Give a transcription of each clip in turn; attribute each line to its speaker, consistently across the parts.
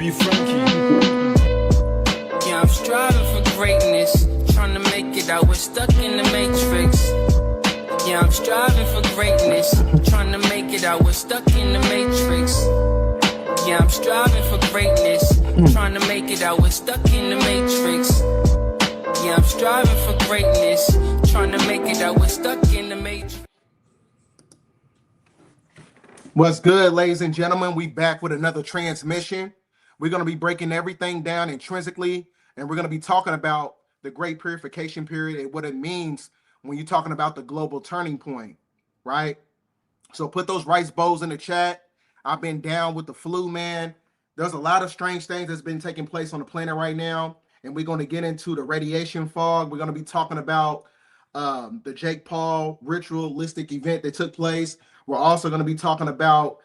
Speaker 1: Be Frankie.
Speaker 2: Yeah, I'm striving for greatness, trying to make it out. We're stuck in the matrix. Yeah, I'm striving for greatness, trying to make it out. We're stuck in the matrix. Yeah, I'm striving for greatness, trying to make it out. We're stuck in the matrix. Yeah, I'm striving for greatness, trying to make it out. We're stuck in the matrix.
Speaker 3: What's good, ladies and gentlemen? We back with another transmission. We're going to be breaking everything down intrinsically, and we're going to be talking about the Great Purification Period and what it means when you're talking about the global turning point, right? So put those rice bowls in the chat. I've been down with the flu, man. There's a lot of strange things that's been taking place on the planet right now, and we're going to get into the radiation fog. We're going to be talking about the Jake Paul ritualistic event that took place. We're also going to be talking about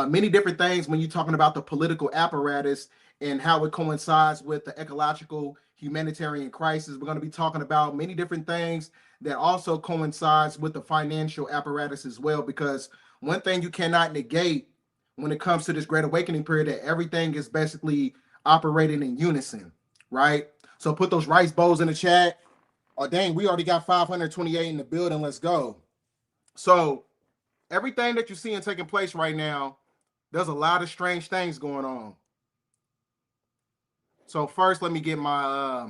Speaker 3: many different things when you're talking about the political apparatus and how it coincides with the ecological humanitarian crisis. We're going to be talking about many different things that also coincides with the financial apparatus as well, because one thing you cannot negate when it comes to this Great Awakening period, that everything is basically operating in unison, right? So put those rice bowls in the chat. Oh, dang, we already got 528 in the building. Let's go. So everything that you're seeing taking place right now, there's a lot of strange things going on. So first, let me get my,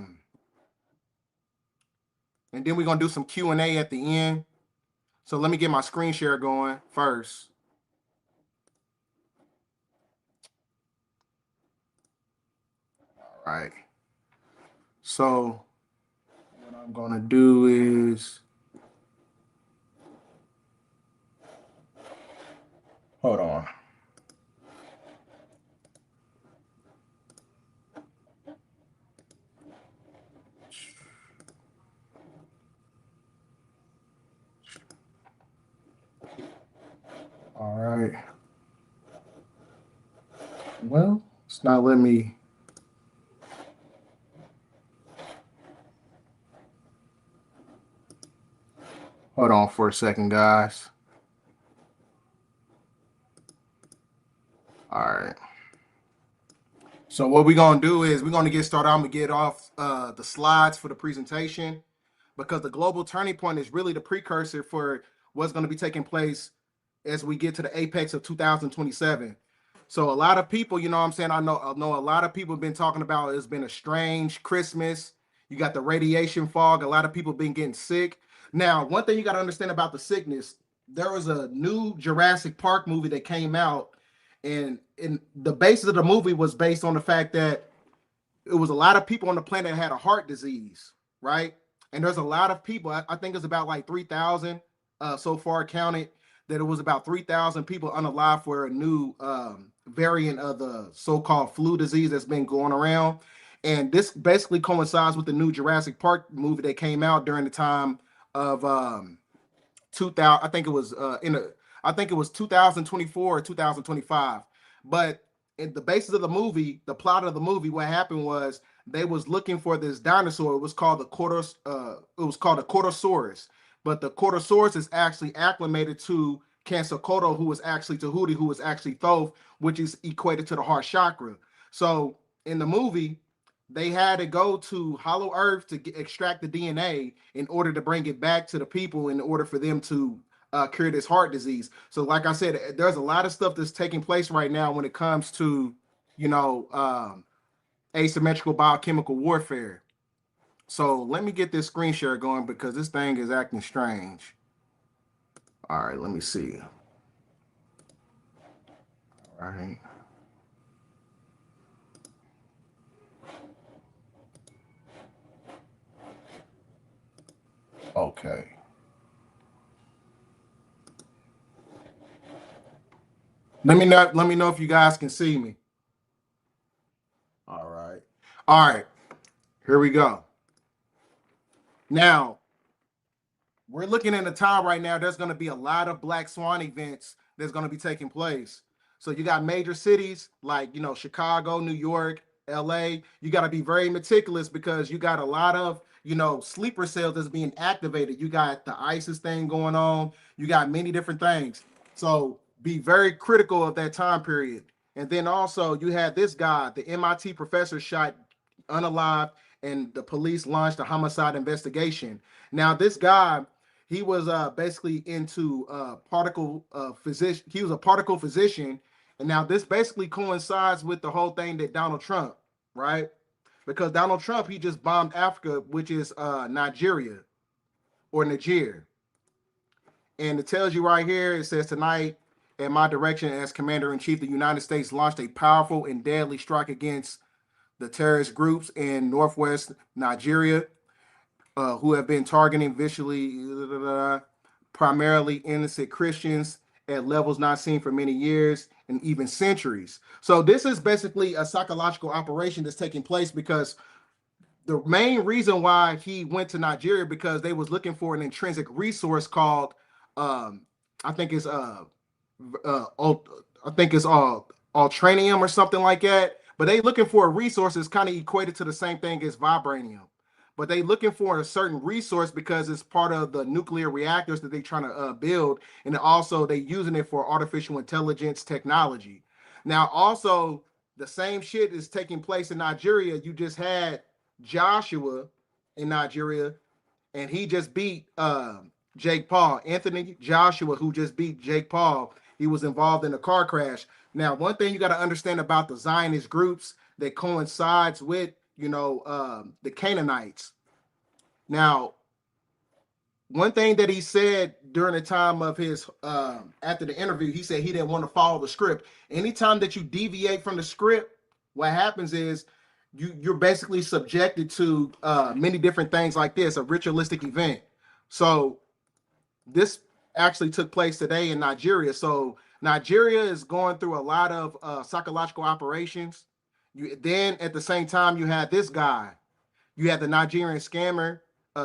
Speaker 3: and then we're going to do some Q&A at the end. So let me get my screen share going first. All right. So what I'm going to do is, hold on. All right. Well, it's not letting me. Hold on for a second, guys. All right. So what we're going to do is we're going to get started. I'm going to get off the slides for the presentation, because the global turning point is really the precursor for what's going to be taking place as we get to the apex of 2027. So a lot of people, you know what I'm saying, I know a lot of people have been talking about it's been a strange Christmas. You got the radiation fog. A lot of people have been getting sick. Now, one thing you got to understand about the sickness, there was a new Jurassic Park movie that came out, and the basis of the movie was based on the fact that it was a lot of people on the planet that had a heart disease, right? And there's a lot of people, I think it's about like 3,000 so far counted, that it was about 3,000 people unalive for a new variant of the so-called flu disease that's been going around. And this basically coincides with the new Jurassic Park movie that came out during the time of 2000. I think it was 2024 or 2025. But in the basis of the movie, the plot of the movie, what happened was they was looking for this dinosaur. It was called a Cortosaurus. But the Cortosaurus is actually acclimated to Quetzalcoatl, who was actually Tahuti, who was actually Thoth, which is equated to the heart chakra. So in the movie, they had to go to Hollow Earth to extract the DNA in order to bring it back to the people in order for them to cure this heart disease. So like I said, there's a lot of stuff that's taking place right now when it comes to, asymmetrical biochemical warfare. So let me get this screen share going, because this thing is acting strange. All right, let me see. All right. Okay. Let me know if you guys can see me. All right. All right. Here we go. Now, we're looking at a time right now, there's going to be a lot of Black Swan events that's going to be taking place. So you got major cities like, Chicago, New York, LA. You got to be very meticulous because you got a lot of, sleeper cells that's being activated. You got the ISIS thing going on. You got many different things. So be very critical of that time period. And then also you had this guy, the MIT professor, shot unalive, and the police launched a homicide investigation. Now, this guy, he was basically into particle physician. He was a particle physician, and now this basically coincides with the whole thing that Donald Trump, right? Because Donald Trump, he just bombed Africa, which is Nigeria or Niger, and it tells you right here. It says tonight, in my direction as Commander in Chief, the United States launched a powerful and deadly strike against the terrorist groups in northwest Nigeria, who have been targeting viciously, primarily innocent Christians at levels not seen for many years and even centuries. So this is basically a psychological operation that's taking place because the main reason why he went to Nigeria, because they was looking for an intrinsic resource called, I think it's ultranium or something like that. But they looking for a resource that's kind of equated to the same thing as vibranium. But they looking for a certain resource because it's part of the nuclear reactors that they trying to build, and also they using it for artificial intelligence technology. Now, also the same shit is taking place in Nigeria. You just had Joshua in Nigeria, and he just beat Jake Paul. Anthony Joshua, who just beat Jake Paul, he was involved in a car crash. Now, one thing you got to understand about the Zionist groups that coincides with, the Canaanites. Now, one thing that he said during the time of his, after the interview, he said he didn't want to follow the script. Anytime that you deviate from the script, what happens is you're basically subjected to many different things like this, a ritualistic event. So this actually took place today in Nigeria. So Nigeria is going through a lot of psychological operations. Then at the same time, you had this guy. You had the Nigerian scammer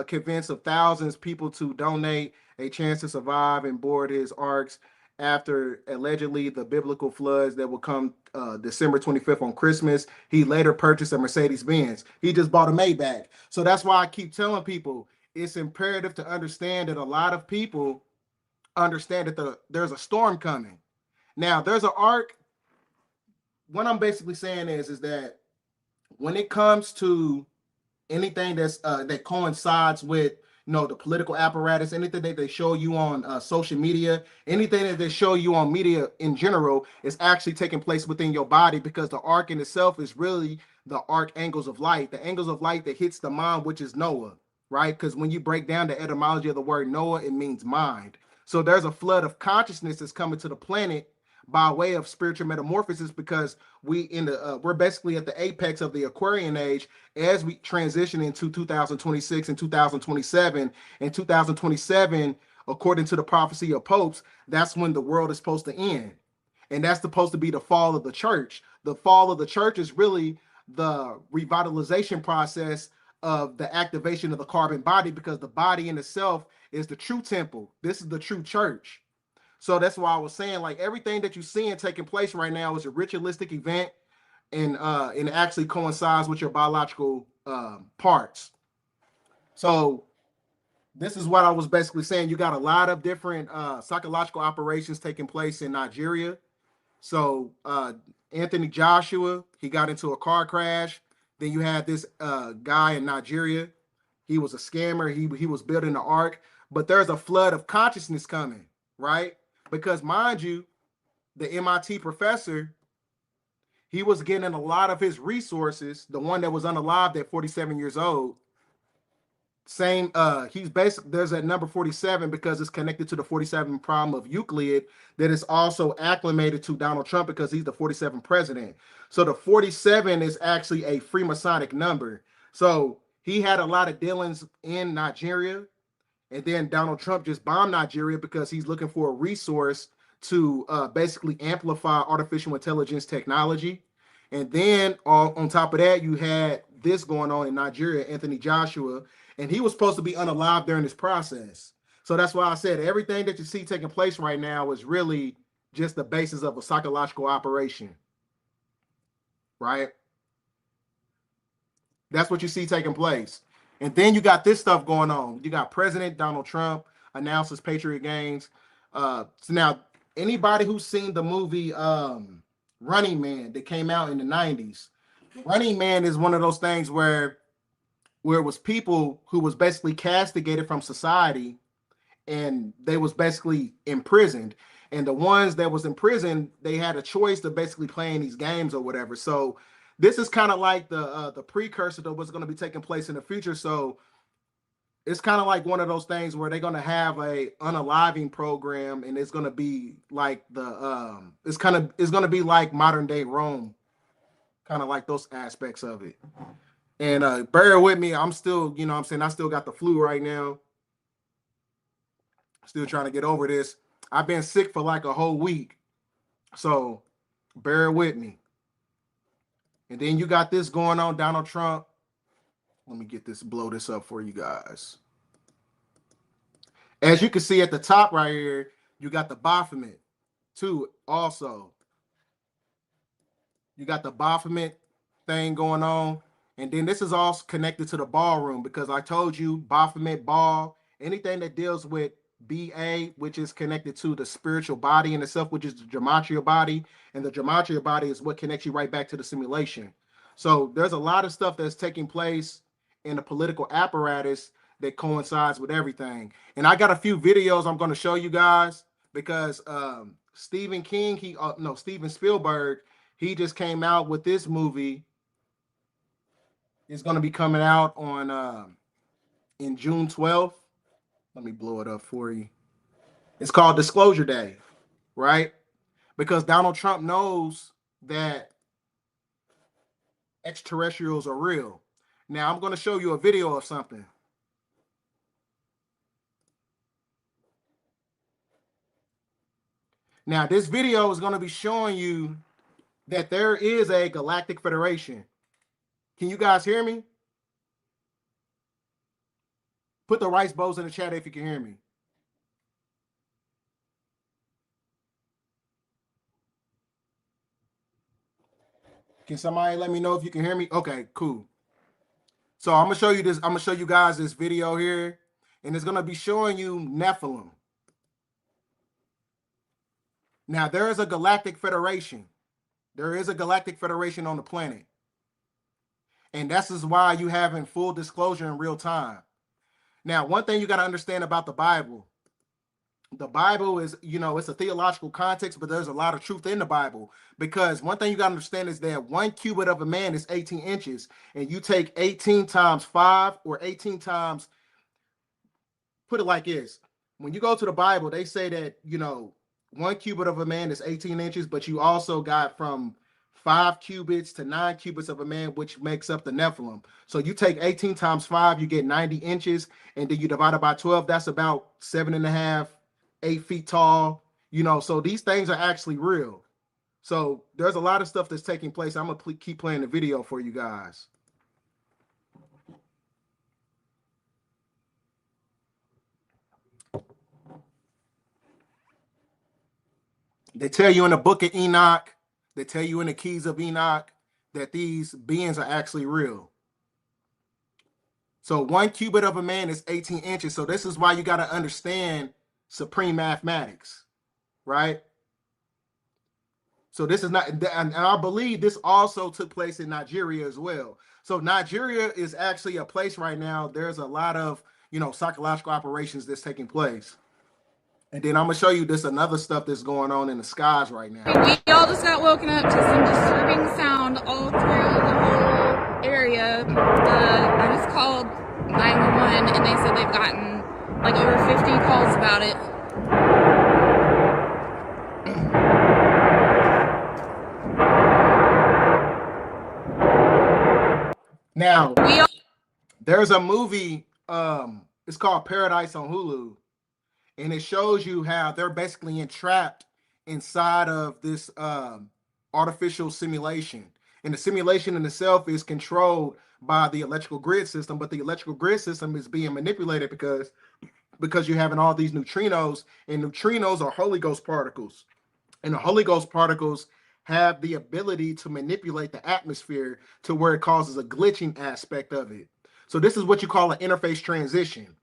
Speaker 3: convince of thousands of people to donate a chance to survive and board his arks after allegedly the biblical floods that will come December 25th on Christmas. He later purchased a Mercedes-Benz. He just bought a Maybach. So that's why I keep telling people it's imperative to understand that a lot of people understand that there's a storm coming. Now, there's an ark. What I'm basically saying is that when it comes to anything that coincides with the political apparatus, anything that they show you on social media, anything that they show you on media in general, is actually taking place within your body, because the ark in itself is really the archangels of light, the angels of light that hits the mind, which is Noah, right? Because when you break down the etymology of the word Noah, it means mind. So there's a flood of consciousness that's coming to the planet by way of spiritual metamorphosis, because we're basically at the apex of the Aquarian age as we transition into 2026 and 2027. And 2027, according to the prophecy of popes, that's when the world is supposed to end. And that's supposed to be the fall of the church. The fall of the church is really the revitalization process of the activation of the carbon body, because the body in itself is the true temple. This is the true church. So that's why I was saying, like, everything that you're seeing taking place right now is a ritualistic event, and it actually coincides with your biological parts. So this is what I was basically saying. You got a lot of different psychological operations taking place in Nigeria. So Anthony Joshua, he got into a car crash. Then you had this guy in Nigeria. He was a scammer. He was building the ark. But there's a flood of consciousness coming, right? Because mind you, the MIT professor, he was getting a lot of his resources, the one that was unalived at 47 years old. He's basically, there's that number 47 because it's connected to the 47 prime of Euclid, that is also acclimated to Donald Trump because he's the 47th president. So the 47 is actually a Freemasonic number. So he had a lot of dealings in Nigeria. And then Donald Trump just bombed Nigeria because he's looking for a resource to basically amplify artificial intelligence technology. And then on top of that, you had this going on in Nigeria, Anthony Joshua, and he was supposed to be unalive during this process. So that's why I said everything that you see taking place right now is really just the basis of a psychological operation, right? That's what you see taking place. And then you got this stuff going on. You got President Donald Trump announces Patriot Games. So now, anybody who's seen the movie Running Man that came out in the 90s, Running Man is one of those things where it was people who was basically castigated from society, and they was basically imprisoned. And the ones that was in prison, they had a choice to basically playing these games or whatever. So this is kind of like the precursor to what's going to be taking place in the future. So it's kind of like one of those things where they're going to have a unaliving program, and it's going to be like it's going to be like modern day Rome, kind of like those aspects of it. And bear with me, I'm still, you know what I'm saying, I still got the flu right now. Still trying to get over this. I've been sick for like a whole week. So bear with me. And then you got this going on, Donald Trump. Let me blow this up for you guys. As you can see at the top right here, you got the Baphomet too also. You got the Baphomet thing going on. And then this is all connected to the ballroom, because I told you Baphomet, ball, anything that deals with BA, which is connected to the spiritual body in itself, which is the gematria body. And the gematria body is what connects you right back to the simulation. So there's a lot of stuff that's taking place in the political apparatus that coincides with everything. And I got a few videos I'm going to show you guys, because Steven Spielberg, he just came out with this movie. It's going to be coming out on in June 12th. Let me blow it up for you. It's called Disclosure Day, right? Because Donald Trump knows that extraterrestrials are real. Now, I'm going to show you a video of something. Now, this video is going to be showing you that there is a galactic federation. Can you guys hear me? Put the rice bowls in the chat if you can hear me. Can somebody let me know if you can hear me? Okay, cool. So I'm going to show you this. I'm going to show you guys this video here, and it's going to be showing you Nephilim. Now, there is a galactic federation. There is a galactic federation on the planet. And this is why you having full disclosure in real time. Now, one thing you got to understand about the Bible is, it's a theological context, but there's a lot of truth in the Bible. Because one thing you got to understand is that 1 cubit of a man is 18 inches. And you take 18 times 5 or 18 times, put it like this. When you go to the Bible, they say that, 1 cubit of a man is 18 inches, but you also got from 5 cubits to 9 cubits of a man, which makes up the Nephilim. So you take 18 times 5, you get 90 inches, and then you divide it by 12. That's about 7.5, 8 feet tall. So these things are actually real. So there's a lot of stuff that's taking place. I'm going to keep playing the video for you guys. They tell you in the book of Enoch, they tell you in the keys of Enoch that these beings are actually real. So 1 cubit of a man is 18 inches. So this is why you got to understand supreme mathematics, right? So this is not, and I believe this also took place in Nigeria as well. So Nigeria is actually a place right now. There's a lot of, psychological operations that's taking place. And then I'm going to show you this another stuff that's going on in the skies right now.
Speaker 1: We all just got woken up to some disturbing sound all through the whole area. I just called 911 and they said they've gotten like over 50 calls about it.
Speaker 3: Now, there's a movie, it's called Paradise on Hulu. And it shows you how they're basically entrapped inside of this artificial simulation. And the simulation in itself is controlled by the electrical grid system, but the electrical grid system is being manipulated because you're having all these neutrinos, and neutrinos are Holy Ghost particles. And the Holy Ghost particles have the ability to manipulate the atmosphere to where it causes a glitching aspect of it. So this is what you call an interface transition.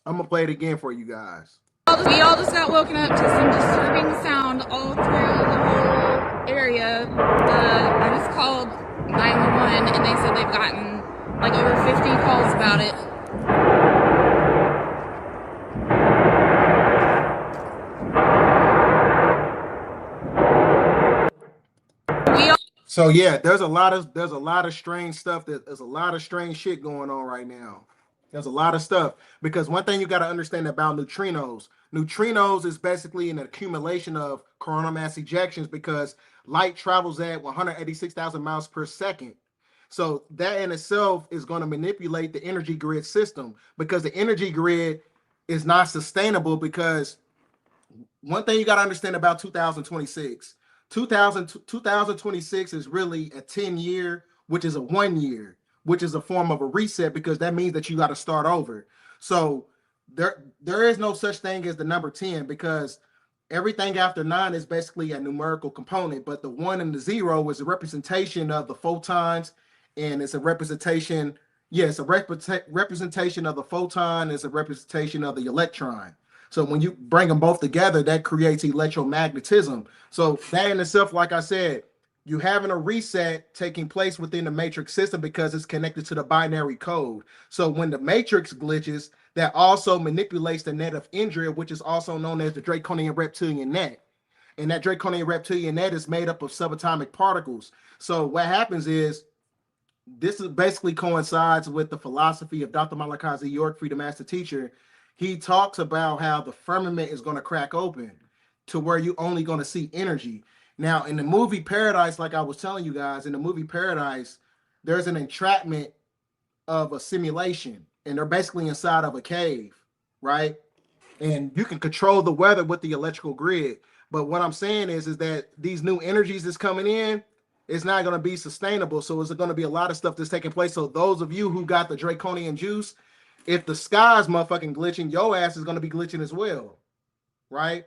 Speaker 3: I'm gonna play it again for you guys.
Speaker 1: We all just got woken up to some disturbing sound all through the whole area. I just called 911 and they said they've gotten like over 50 calls about it.
Speaker 3: So yeah, there's a lot of strange stuff. There's a lot of strange shit going on right now. There's a lot of stuff because one thing you got to understand about neutrinos is basically an accumulation of coronal mass ejections because light travels at 186,000 miles per second. So that in itself is going to manipulate the energy grid system because the energy grid is not sustainable. Because one thing you got to understand about 2026 is really a 10-year, which is a 1 year, which is a form of a reset, because that means that you got to start over. So there is no such thing as the number 10, because everything after 9 is basically a numerical component, but the 1 and the 0 is a representation of the photons, and it's a representation, yes, a representation of the photon is a representation of the electron. So when you bring them both together, that creates electromagnetism. So that in itself, like I said, you having a reset taking place within the matrix system because it's connected to the binary code. So when the matrix glitches, that also manipulates the net of Indra, which is also known as the Draconian reptilian net. And that Draconian reptilian net is made up of subatomic particles. So what happens is, this is basically coincides with the philosophy of Dr. Malachi Z. York, Freedom Master Teacher. He talks about how the firmament is going to crack open to where you're only going to see energy. Now, in the movie Paradise, like I was telling you guys, in the movie Paradise, there's an entrapment of a simulation, and they're basically inside of a cave, right? And you can control the weather with the electrical grid. But what I'm saying is that these new energies that's coming in, it's not going to be sustainable. So it's going to be a lot of stuff that's taking place. So those of you who got the draconian juice, if the sky's motherfucking glitching, your ass is going to be glitching as well, right?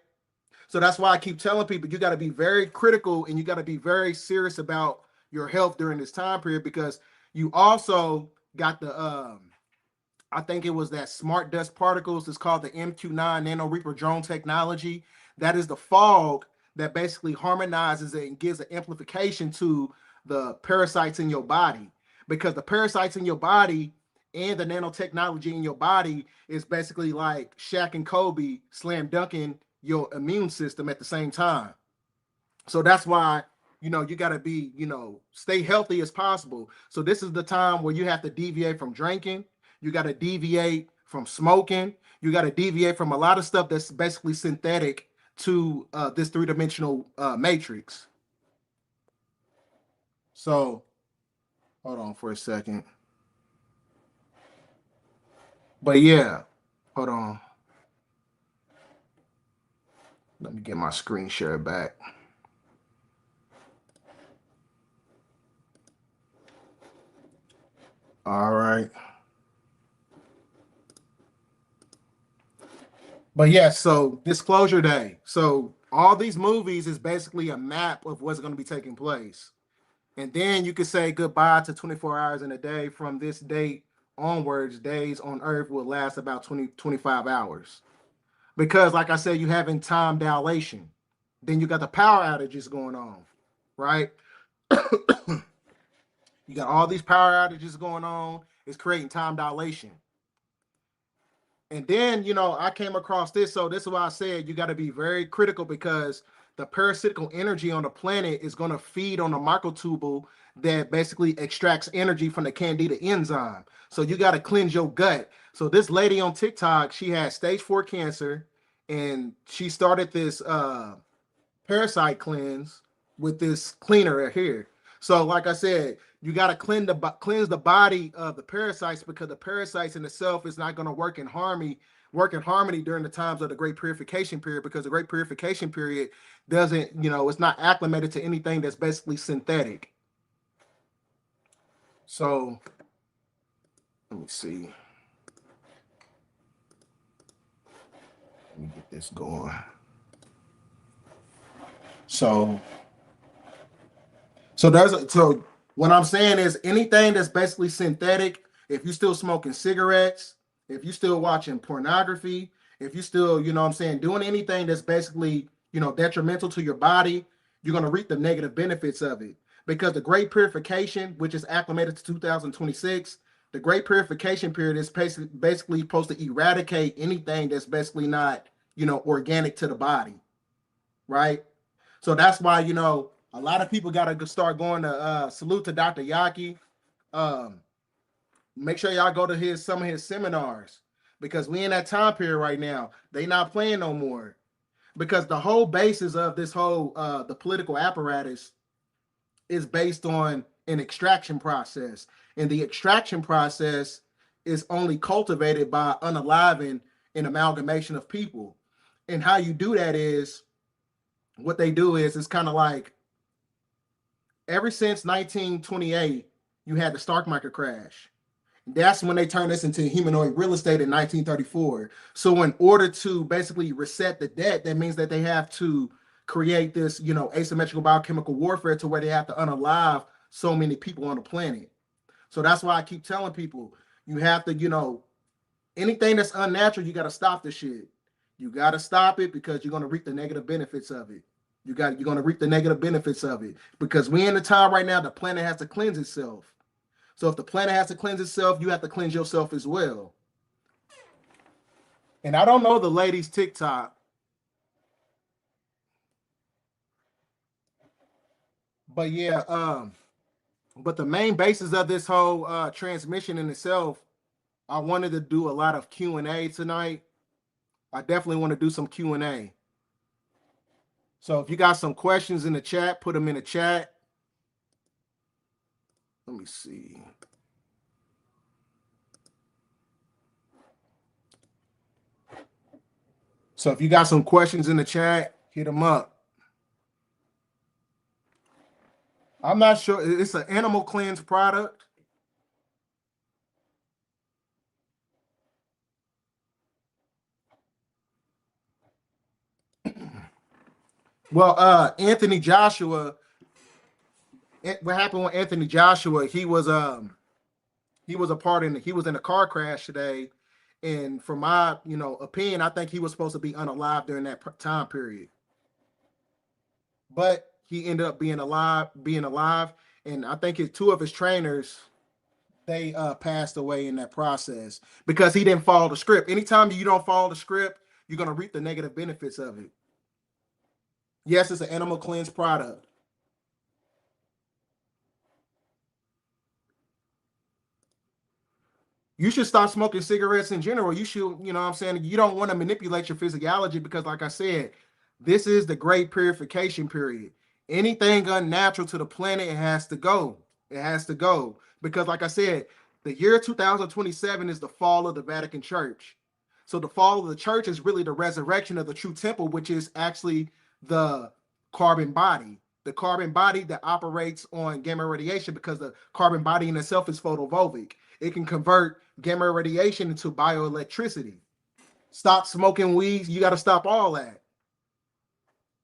Speaker 3: So that's why I keep telling people, you got to be very critical and you got to be very serious about your health during this time period, because you also got the, I think it was that smart dust particles. It's called the MQ9 Nano Reaper drone technology. That is the fog that basically harmonizes it and gives an amplification to the parasites in your body, because the parasites in your body and the nanotechnology in your body is basically like Shaq and Kobe slam dunking your immune system at the same time. So that's why, you got to be, stay healthy as possible. So this is the time where you have to deviate from drinking. You got to deviate from smoking. You got to deviate from a lot of stuff that's basically synthetic to this three-dimensional matrix. So hold on for a second. But yeah, hold on. Let me get my screen share back. All right. But yeah, so disclosure day. So all these movies is basically a map of what's going to be taking place. And then you could say goodbye to 24 hours in a day. From this date onwards, days on Earth will last about 25 hours. Because like I said, you having time dilation. Then you got the power outages going on, right? You got all these power outages going on. It's creating time dilation. And then, I came across this. So this is why I said you got to be very critical, because the parasitical energy on the planet is going to feed on a microtubule that basically extracts energy from the candida enzyme. So you got to cleanse your gut. So this lady on TikTok, she had stage 4 cancer, and she started this parasite cleanse with this cleaner here. So like I said, you got to cleanse the body of the parasites, because the parasites in itself is not going to work in harmony during the times of the Great Purification period, because the Great Purification period doesn't, it's not acclimated to anything that's basically synthetic. So let me see. Let me get this going. So so what I'm saying is anything that's basically synthetic, if you still smoking cigarettes, if you still watching pornography, if you still, you know what I'm saying, doing anything that's basically, detrimental to your body, you're going to reap the negative benefits of it. Because the Great Purification, which is acclimated to 2026, the Great Purification period is basically supposed to eradicate anything that's basically not, organic to the body, right? So that's why, a lot of people got to start going to salute to Dr. Yaki. Um, Make sure y'all go to some of his seminars because we in that time period right now. They not playing no more because the whole basis of this whole the political apparatus is based on an extraction process, and the extraction process is only cultivated by unaliving an amalgamation of people. And how you do that is what they do is it's kind of like ever since 1928, you had the stock market crash. That's when they turned this into humanoid real estate in 1934. So in order to basically reset the debt, that means that they have to create this, asymmetrical biochemical warfare to where they have to unalive so many people on the planet. So that's why I keep telling people, you have to, anything that's unnatural, you got to stop the shit. You got to stop it because you're going to reap the negative benefits of it. You're going to reap the negative benefits of it because we in the time right now, the planet has to cleanse itself. So if the planet has to cleanse itself, you have to cleanse yourself as well. And I don't know the lady's TikTok, but yeah, but the main basis of this whole transmission in itself, I wanted to do a lot of Q&A tonight. I definitely want to do some Q&A. So if you got some questions in the chat, put them in the chat. Let me see. So if you got some questions in the chat, hit them up. I'm not sure. It's an animal cleanse product. Well, Anthony Joshua, what happened with Anthony Joshua, he was a he was in a car crash today. And from my, opinion, I think he was supposed to be unalive during that time period. But he ended up being alive. And I think two of his trainers, they passed away in that process because he didn't follow the script. Anytime you don't follow the script, you're going to reap the negative benefits of it. Yes, it's an animal cleanse product. You should stop smoking cigarettes in general. You should, what I'm saying? You don't want to manipulate your physiology because, like I said, this is the Great Purification period. Anything unnatural to the planet, it has to go. It has to go. Because, like I said, the year 2027 is the fall of the Vatican Church. So the fall of the church is really the resurrection of the true temple, which is actually the carbon body. The carbon body that operates on gamma radiation because the carbon body in itself is photovoltaic. It can convert gamma radiation into bioelectricity. Stop smoking weed. You got to stop all that.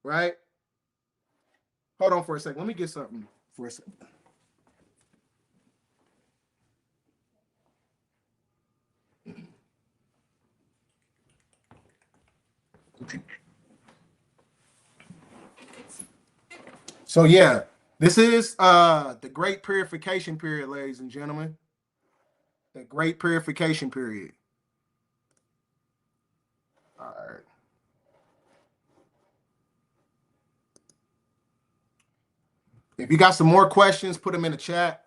Speaker 3: Right? Hold on for a second. Let me get something for a second. So yeah, this is the Great Purification period, ladies and gentlemen. The Great Purification period. All right. If you got some more questions, put them in the chat.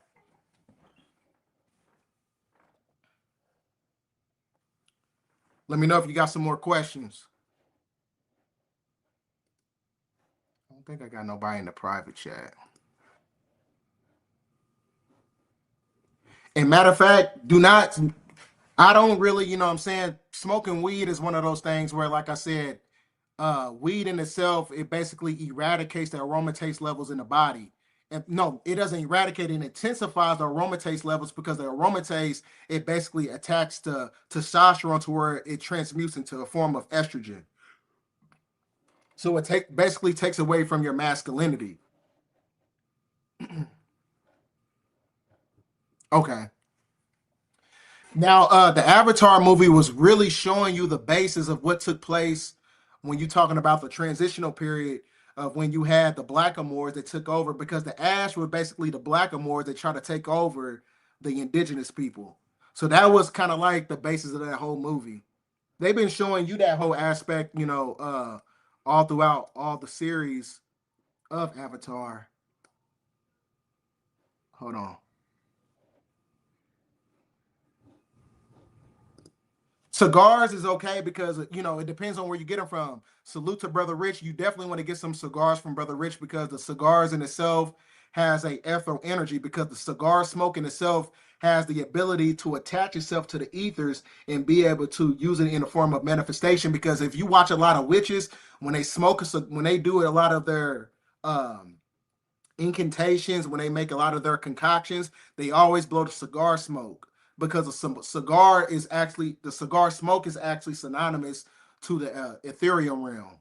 Speaker 3: Let me know if you got some more questions. I don't think I got nobody in the private chat. And matter of fact, I don't really, smoking weed is one of those things where, like I said, weed in itself, it basically eradicates the aromatase levels in the body. no, it doesn't eradicate, it intensifies the aromatase levels because the aromatase, it basically attacks the testosterone to where it transmutes into a form of estrogen. So it basically takes away from your masculinity. Okay. Now, the Avatar movie was really showing you the basis of what took place when you're talking about the transitional period of when you had the Blackamoors that took over, because the Ash were basically the Blackamoors that try to take over the indigenous people. So that was kind of like the basis of that whole movie. They've been showing you that whole aspect, all throughout all the series of Avatar. Hold on. Cigars is okay because it depends on where you get them from. Salute to Brother Rich. You definitely want to get some cigars from Brother Rich because the cigars in itself has a ethereal energy, because the cigar smoke in itself has the ability to attach itself to the ethers and be able to use it in the form of manifestation. Because if you watch a lot of witches, when they smoke, when they do a lot of their incantations, when they make a lot of their concoctions, they always blow the cigar smoke, because the cigar smoke is actually synonymous to the ethereal realm.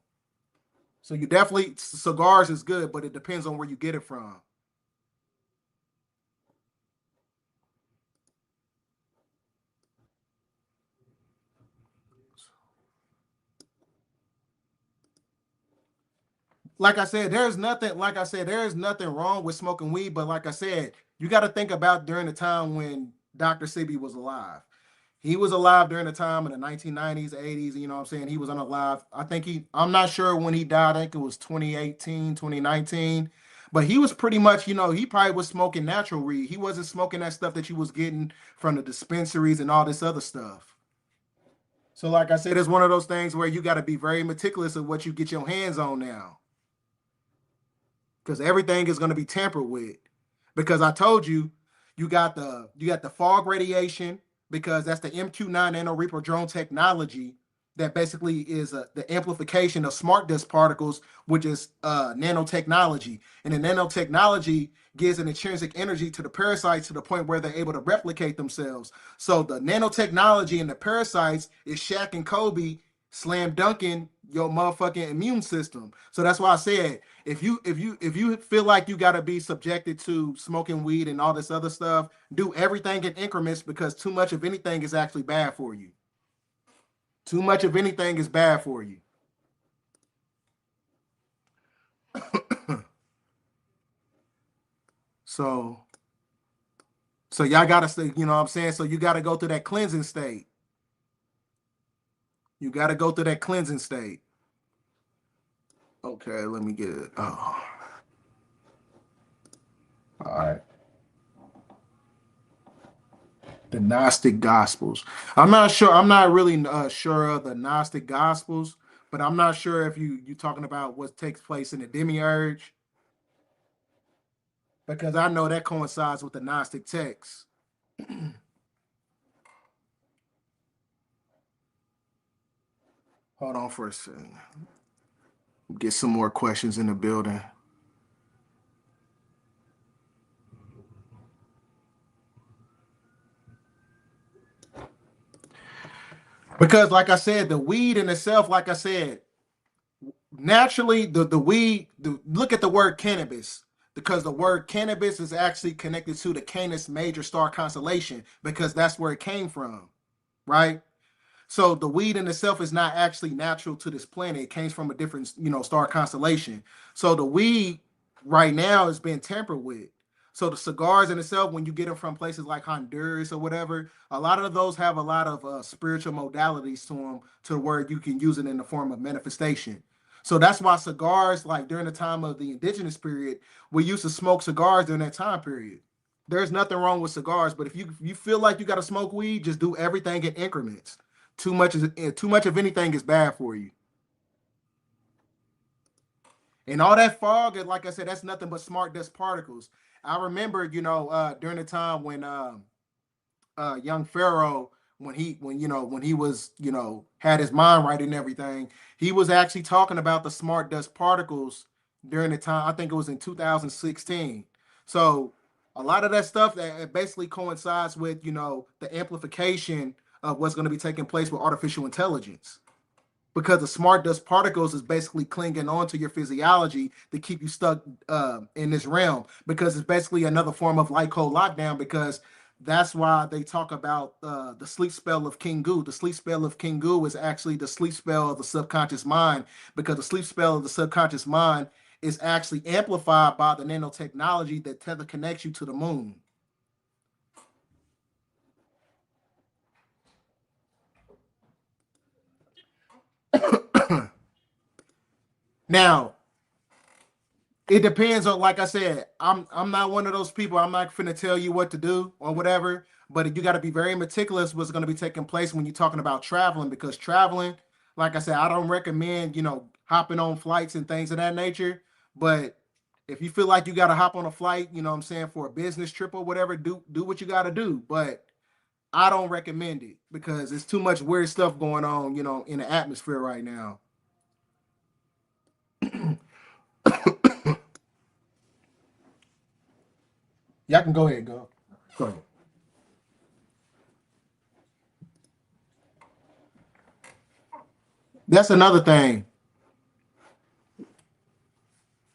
Speaker 3: So you definitely, cigars is good, but it depends on where you get it from. There's nothing wrong with smoking weed, but like I said, you got to think about during the time when Dr. Sebi was alive. He was alive during the time in the 1990s, 80s, you know what I'm saying? He was unalive. I'm not sure when he died. I think it was 2018, 2019. But he was pretty much, he probably was smoking natural weed. He wasn't smoking that stuff that you was getting from the dispensaries and all this other stuff. So like I said, it's one of those things where you got to be very meticulous of what you get your hands on now, because everything is going to be tampered with. Because I told you, you got the fog radiation, because that's the MQ-9 nano Reaper drone technology that basically is the amplification of smart dust particles, which is nanotechnology. And the nanotechnology gives an intrinsic energy to the parasites to the point where they're able to replicate themselves. So the nanotechnology and the parasites is Shaq and Kobe slam dunking your motherfucking immune system. So that's why I said, if you feel like you got to be subjected to smoking weed and all this other stuff, do everything in increments, because too much of anything is actually bad for you. Too much of anything is bad for you. So so y'all gotta stay, you know what I'm saying? So you gotta go through that cleansing state. You gotta go through that cleansing state. Okay, let me get it. Oh, all right. The Gnostic Gospels. I'm not sure. I'm not really sure of the Gnostic Gospels, but I'm not sure if you talking about what takes place in the Demiurge, because I know that coincides with the Gnostic text. Hold on for a second. Get some more questions in the building. Because, like I said, the weed in itself, like I said, naturally, the weed, look at the word cannabis, because the word cannabis is actually connected to the Canis Major star constellation, because that's where it came from, right? So the weed in itself is not actually natural to this planet. It came from a different, star constellation. So the weed right now is being tampered with. So the cigars in itself, when you get them from places like Honduras or whatever, a lot of those have a lot of spiritual modalities to them, to where you can use it in the form of manifestation. So that's why cigars, like during the time of the indigenous period, we used to smoke cigars during that time period. There's nothing wrong with cigars, but if you feel like you got to smoke weed, just do everything in increments. Too much of anything is bad for you. And all that fog, and like I said, that's nothing but smart dust particles. I remember, during the time when young Pharaoh, when he was, had his mind right and everything, he was actually talking about the smart dust particles during the time. I think it was in 2016. So a lot of that stuff that it basically coincides with, the amplification of what's going to be taking place with artificial intelligence. Because the smart dust particles is basically clinging onto your physiology to keep you stuck in this realm. Because it's basically another form of light code lockdown. Because that's why they talk about the sleep spell of Kingu. The sleep spell of Kingu is actually the sleep spell of the subconscious mind. Because the sleep spell of the subconscious mind is actually amplified by the nanotechnology that tether connects you to the moon. Now, it depends on, like I said, I'm not one of those people. I'm not finna tell you what to do or whatever, but you got to be very meticulous what's going to be taking place when you're talking about traveling, because traveling, like I said, I don't recommend, hopping on flights and things of that nature. But if you feel like you got to hop on a flight, what I'm saying, for a business trip or whatever, do what you got to do. But I don't recommend it because there's too much weird stuff going on, in the atmosphere right now. Y'all can go ahead, go ahead. That's another thing.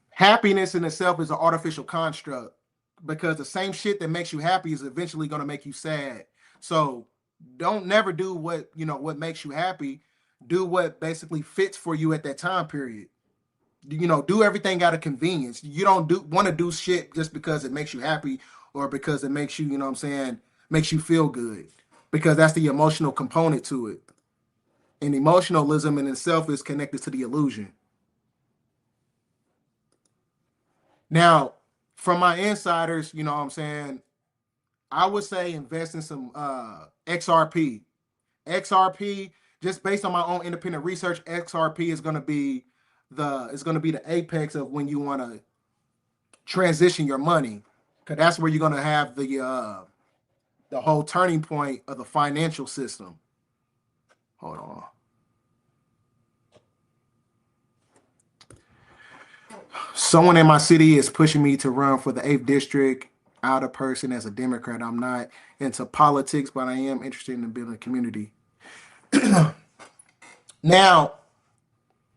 Speaker 3: Happiness in itself is an artificial construct, because the same shit that makes you happy is eventually going to make you sad. So don't never do what makes you happy. Do what basically fits for you at that time period. Do everything out of convenience. You don't do want to do shit just because it makes you happy, or because it makes you, what I'm saying, makes you feel good. Because that's the emotional component to it. And emotionalism in itself is connected to the illusion. Now, from my insiders, what I'm saying, I would say invest in some XRP. XRP, just based on my own independent research, XRP is going to be the apex of when you want to transition your money, because that's where you're going to have the whole turning point of the financial system. Hold on. Someone in my city is pushing me to run for the 8th district. Out of person as a Democrat. I'm not into politics, but I am interested in building a community. Now,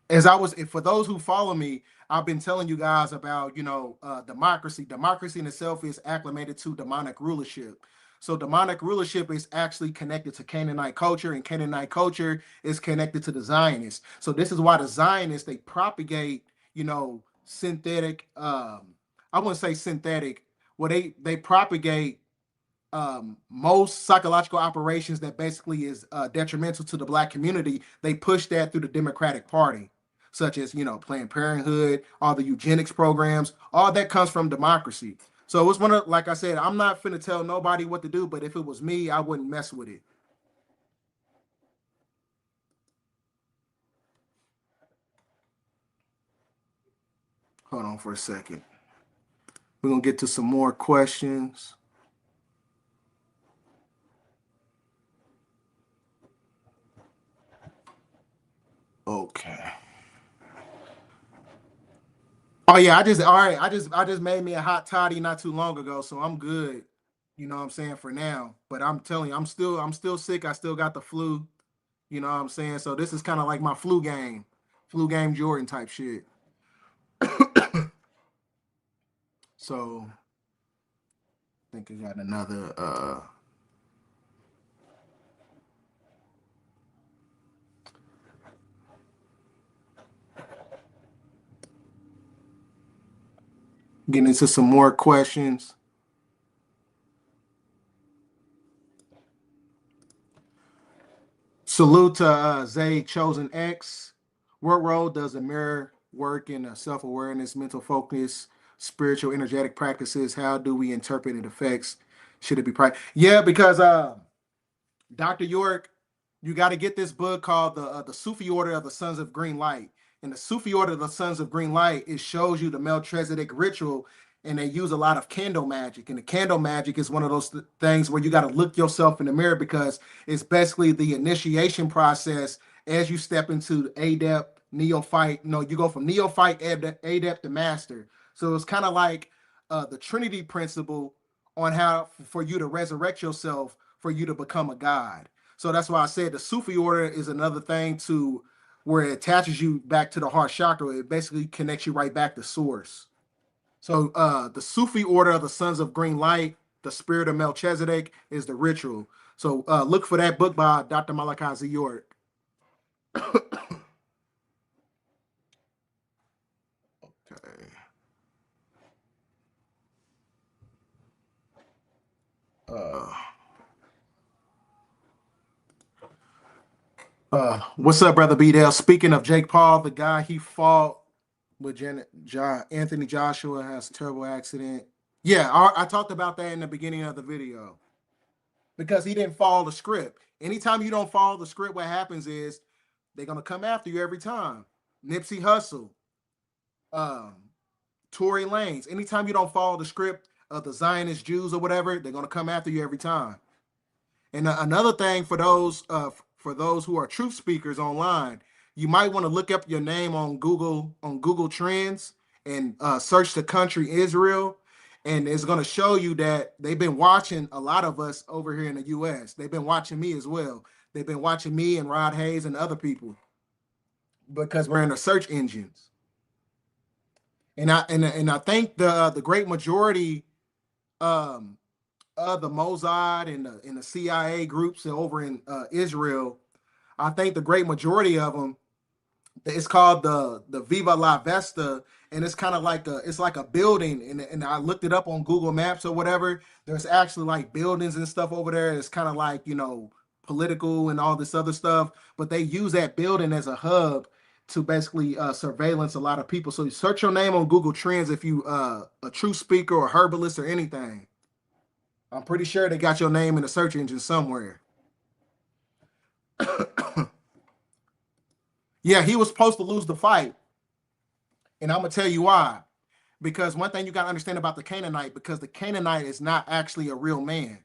Speaker 3: for those who follow me, I've been telling you guys about, democracy. Democracy in itself is acclimated to demonic rulership. So demonic rulership is actually connected to Canaanite culture, and Canaanite culture is connected to the Zionists. So this is why the Zionists, they propagate, synthetic, I wouldn't say synthetic, well, they propagate most psychological operations that basically is detrimental to the black community. They push that through the Democratic Party, such as, Planned Parenthood, all the eugenics programs, all that comes from democracy. So it's like I said, I'm not finna tell nobody what to do, but if it was me, I wouldn't mess with it. Hold on for a second. We're gonna get to some more questions. Okay. Oh yeah, I just made me a hot toddy not too long ago, so I'm good. You know what I'm saying, for now. But I'm telling you, I'm still sick. I still got the flu. You know what I'm saying? So this is kind of like my flu game Jordan type shit. So I think I got another getting into some more questions. Salute to Zay Chosen X. What role does the mirror work in self awareness, mental focus, spiritual, energetic practices? How do we interpret it affects? Should it be practiced? Yeah, because Dr. York, you got to get this book called the Sufi Order of the Sons of Green Light. And the Sufi Order of the Sons of Green Light, it shows you the Melchizedek ritual, and they use a lot of candle magic. And the candle magic is one of those things where you got to look yourself in the mirror, because it's basically the initiation process as you step into adept, neophyte. You go from neophyte, adept to master. So it's kind of like the Trinity principle on how for you to resurrect yourself, for you to become a god. So that's why I said the Sufi order is another thing to where it attaches you back to the heart chakra. It basically connects you right back to source. So the Sufi order of the Sons of Green Light, the Spirit of Melchizedek, is the ritual. So look for that book by Dr. Malachi Z. York. Okay. What's up, brother B Dale? Speaking of Jake Paul, the guy he fought with Anthony Joshua has a terrible accident. Yeah, I talked about that in the beginning of the video because he didn't follow the script. Anytime you don't follow the script, what happens is they're gonna come after you every time. Nipsey Hussle, Tory Lanez. Anytime you don't follow the script of the Zionist Jews or whatever, they're gonna come after you every time. And another thing for those who are truth speakers online, you might want to look up your name on Google Trends and search the country Israel, and it's going to show you that they've been watching a lot of us over here in the U.S. They've been watching me as well. They've been watching me and Rod Hayes and other people because we're in the search engines. And I think the great majority of the Mossad and the CIA groups over in Israel, I think the great majority of them, it's called the Viva La Vesta, and it's kind of like a building, and I looked it up on Google Maps or whatever. There's actually like buildings and stuff over there. It's kind of like, you know, political and all this other stuff, but they use that building as a hub to basically surveillance a lot of people. So you search your name on Google Trends if you a true speaker or herbalist or anything. I'm pretty sure they got your name in the search engine somewhere. Yeah, he was supposed to lose the fight. And I'm going to tell you why. Because one thing you got to understand about the Canaanite, because the Canaanite is not actually a real man.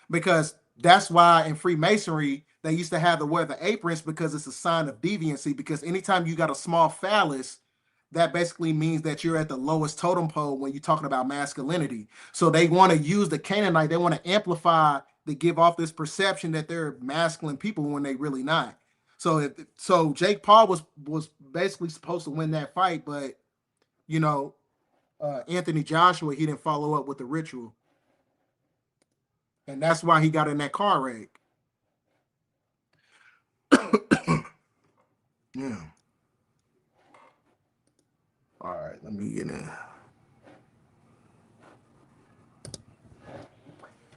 Speaker 3: Because that's why in Freemasonry, they used to have to wear the aprons, because it's a sign of deviancy. Because anytime you got a small phallus, that basically means that you're at the lowest totem pole when you're talking about masculinity. So they want to use the Canaanite. They want to amplify to give off this perception that they're masculine people when they really not. So Jake Paul was basically supposed to win that fight, but you know, Anthony Joshua, he didn't follow up with the ritual, and that's why he got in that car wreck. Yeah. All right, let me get in.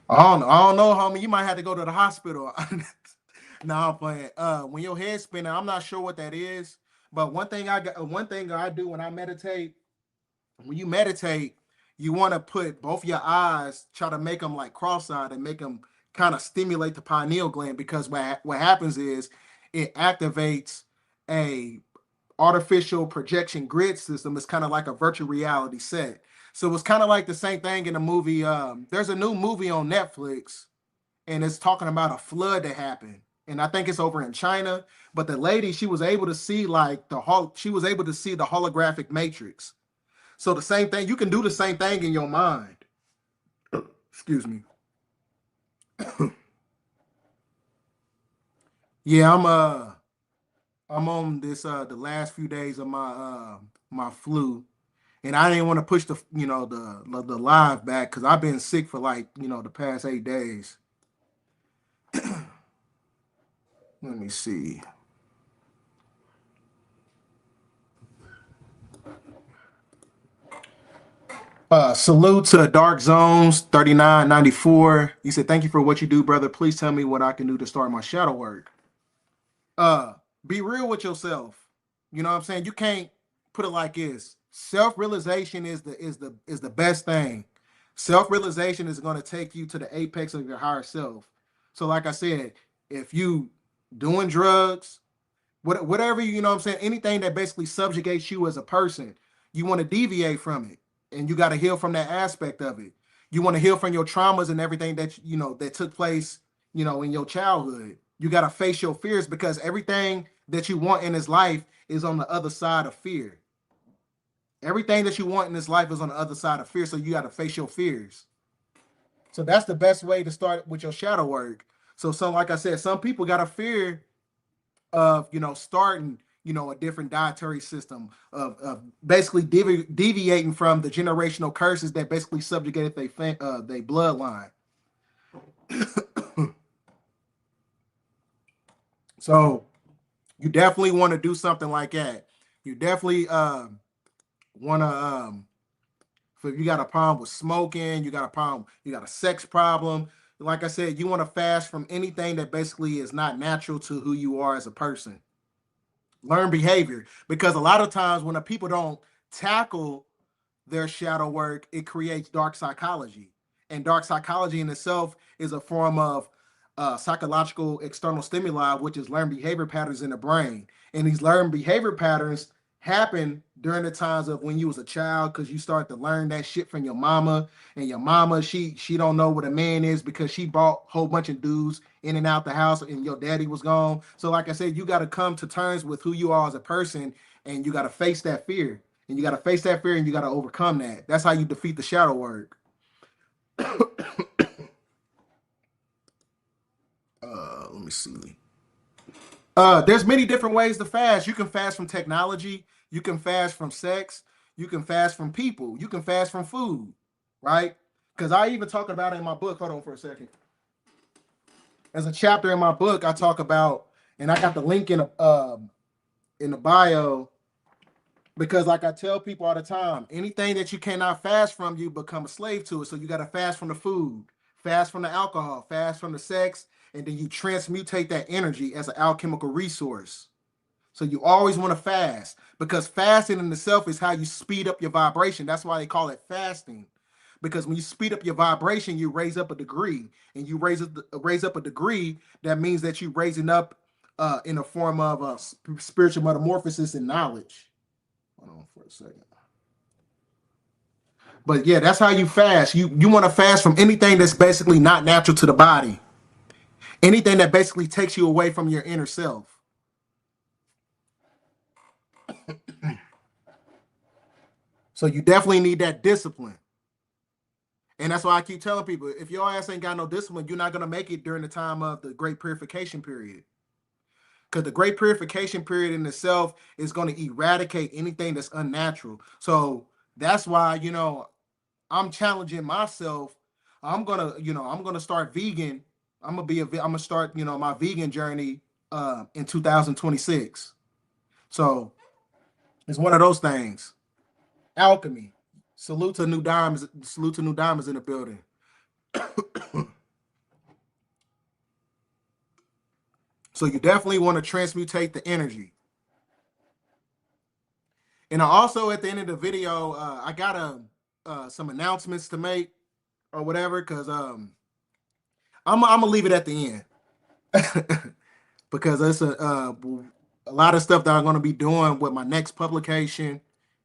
Speaker 3: I don't know, homie. You might have to go to the hospital. No, I'm playing. When your head's spinning, I'm not sure what that is. But one thing I do when I meditate, when you meditate, you want to put both your eyes, try to make them like cross-eyed and make them kind of stimulate the pineal gland, because what happens is it activates a artificial projection grid system. It's kind of like a virtual reality set. So it's kind of like the same thing in the movie. There's a new movie on Netflix, and it's talking about a flood that happened. And I think it's over in China. But the lady, she was able to see like the holographic matrix. So the same thing, you can do the same thing in your mind. Excuse me. Yeah, I'm on this the last few days of my flu, and I didn't want to push the live back because I've been sick for like the past 8 days. Let me see. Salute to Dark Zones 3994. He said, "Thank you for what you do, brother. Please tell me what I can do to start my shadow work." Be real with yourself. You know what I'm saying? You can't put it like this. Self-realization is the best thing. Self-realization is going to take you to the apex of your higher self. So like I said, if you doing drugs, whatever, you know what I'm saying, anything that basically subjugates you as a person, you want to deviate from it, and you got to heal from that aspect of it. You want to heal from your traumas and everything that that took place in your childhood. You got to face your fears, because everything that you want in this life is on the other side of fear. Everything that you want in this life is on the other side of fear, so you got to face your fears. So that's the best way to start with your shadow work. So like I said, some people got a fear of, starting, a different dietary system, of basically deviating from the generational curses that basically subjugated their bloodline. So you definitely want to do something like that. You definitely want to, if you got a problem with smoking, you got a sex problem. Like I said, you want to fast from anything that basically is not natural to who you are as a person. Learn behavior, because a lot of times when the people don't tackle their shadow work, it creates dark psychology. And dark psychology in itself is a form of psychological external stimuli, which is learned behavior patterns in the brain. And these learned behavior patterns happen during the times of when you was a child, because you start to learn that shit from your mama. And your mama, she don't know what a man is because she brought a whole bunch of dudes in and out the house and your daddy was gone. So like I said, you got to come to terms with who you are as a person, and you got to face that fear. And you got to face that fear, and you got to overcome that. That's how you defeat the shadow work. Let me see. There's many different ways to fast. You can fast from technology. You can fast from sex. You can fast from people. You can fast from food, right? Because I even talk about it in my book. Hold on for a second. As a chapter in my book, I talk about, and I got the link in the bio, because like I tell people all the time, anything that you cannot fast from, you become a slave to it. So you got to fast from the food, fast from the alcohol, fast from the sex, and then you transmutate that energy as an alchemical resource. So you always want to fast, because fasting in itself is how you speed up your vibration. That's why they call it fasting. Because when you speed up your vibration, you raise up a degree, and you raise up a degree. That means that you're raising up in a form of spiritual metamorphosis and knowledge. Hold on for a second. But yeah, that's how you fast. You want to fast from anything that's basically not natural to the body. Anything that basically takes you away from your inner self. So you definitely need that discipline. And that's why I keep telling people, if your ass ain't got no discipline, you're not going to make it during the time of the Great Purification period. Because the Great Purification period in itself is going to eradicate anything that's unnatural. So that's why, I'm challenging myself. I'm gonna start vegan. I'm gonna start, my vegan journey in 2026. So it's one of those things. Alchemy. Salute to New Diamonds. Salute to New Diamonds in the building. So you definitely want to transmutate the energy. And I also, at the end of the video, I got some announcements to make or whatever, because I'm gonna leave it at the end. Because it's a lot of stuff that I'm going to be doing with my next publication,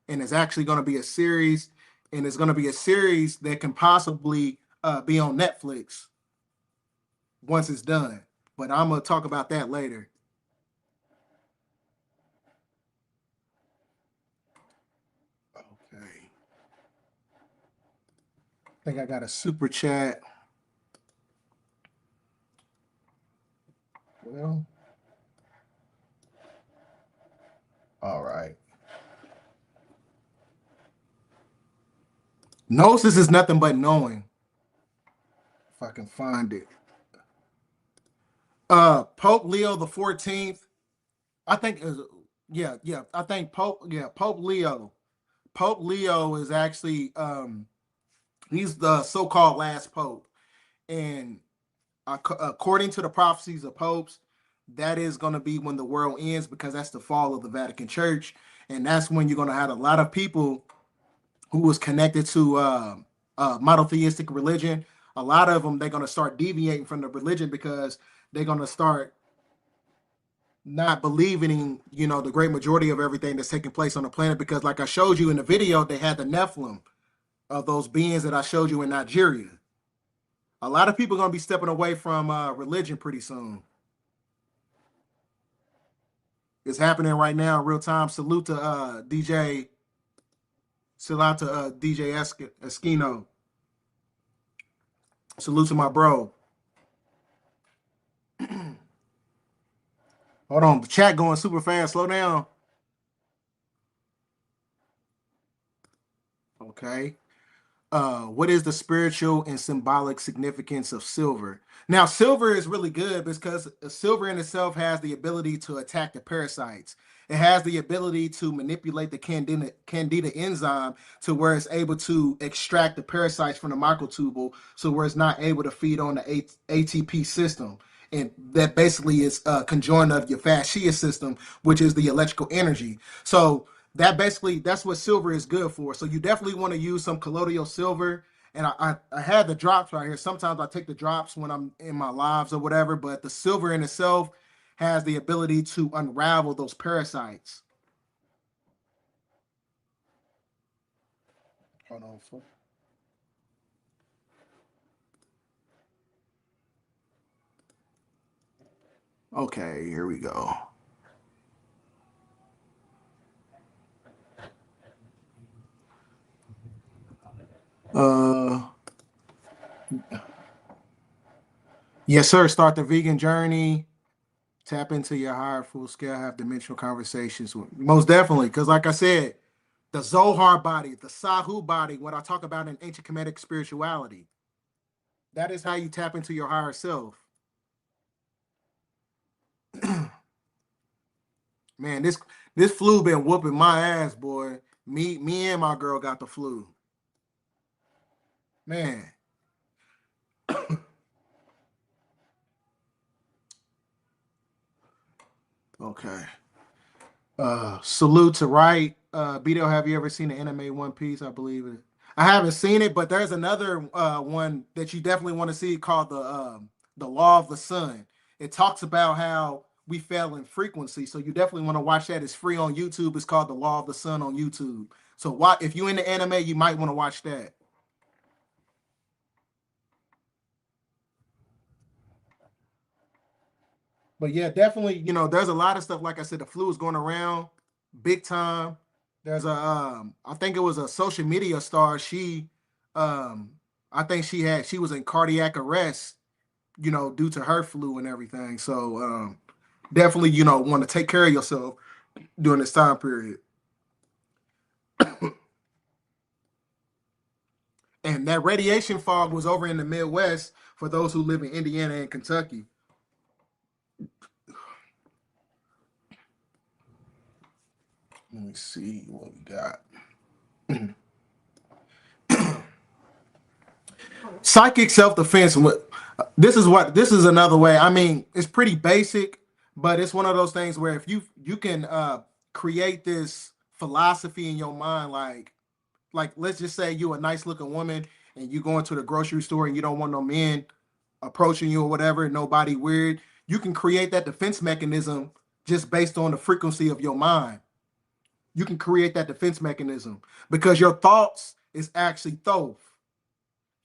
Speaker 3: and it's actually going to be a series, and it's going to be a series that can possibly be on Netflix once it's done. But I'm going to talk about that later. Okay. I think I got a super chat. Well, all right. Gnosis is nothing but knowing. If I can find it. Pope Leo the 14th. I think is I think Pope Leo. Pope Leo is actually he's the so-called last pope. And according to the prophecies of popes, that is going to be when the world ends, because that's the fall of the Vatican Church. And that's when you're going to have a lot of people who was connected to monotheistic religion. A lot of them, they're going to start deviating from the religion, because they're going to start not believing in, the great majority of everything that's taking place on the planet. Because like I showed you in the video, they had the Nephilim of those beings that I showed you in Nigeria. A lot of people are going to be stepping away from religion pretty soon. It's happening right now in real time. Salute to DJ Still out to DJ Eskino. Salute to my bro. Hold on, the chat going super fast. Slow down. Okay. What is the spiritual and symbolic significance of silver? Now, silver is really good because silver in itself has the ability to attack the parasites. It has the ability to manipulate the candida enzyme to where it's able to extract the parasites from the microtubule, so where it's not able to feed on the ATP system. And that basically is conjoined of your fascia system, which is the electrical energy. So that's what silver is good for. So you definitely want to use some colloidal silver. And I had the drops right here. Sometimes I take the drops when I'm in my lives or whatever, but the silver in itself has the ability to unravel those parasites. Hold on. Okay, here we go. Yes, sir. Start the vegan journey. Tap into your higher full scale, have dimensional conversations. Most definitely. Because like I said, the Zohar body, the Sahu body, what I talk about in ancient Kemetic spirituality, that is how you tap into your higher self. Man, this flu been whooping my ass, boy. Me and my girl got the flu. Man. Okay. Salute to Right. Beto, have you ever seen the anime One Piece? I believe it. I haven't seen it, but there's another one that you definitely want to see called the Law of the Sun. It talks about how we fell in frequency, so you definitely want to watch that. It's free on YouTube. It's called the Law of the Sun on YouTube. So if you're into anime, you might want to watch that. But yeah, definitely, there's a lot of stuff. Like I said, the flu is going around big time. There's I think it was a social media star. I think she was in cardiac arrest, due to her flu and everything. So definitely, want to take care of yourself during this time period. And that radiation fog was over in the Midwest for those who live in Indiana and Kentucky. Let me see what we got. Psychic self-defense. This is another way. I mean, it's pretty basic, but it's one of those things where if you can create this philosophy in your mind, like let's just say you a nice looking woman and you go into the grocery store and you don't want no men approaching you or whatever, nobody weird. You can create that defense mechanism just based on the frequency of your mind. You can create that defense mechanism because your thoughts is actually thoth.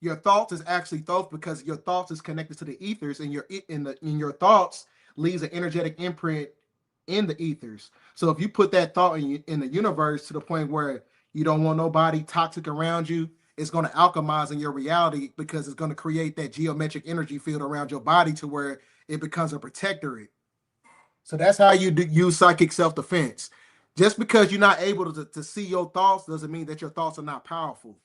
Speaker 3: Your thoughts is actually thoth because your thoughts is connected to the ethers, and your thoughts leaves an energetic imprint in the ethers. So if you put that thought in the universe to the point where you don't want nobody toxic around you, it's going to alchemize in your reality because it's going to create that geometric energy field around your body to where it becomes a protectorate. So that's how you use psychic self-defense. Just because you're not able to see your thoughts doesn't mean that your thoughts are not powerful.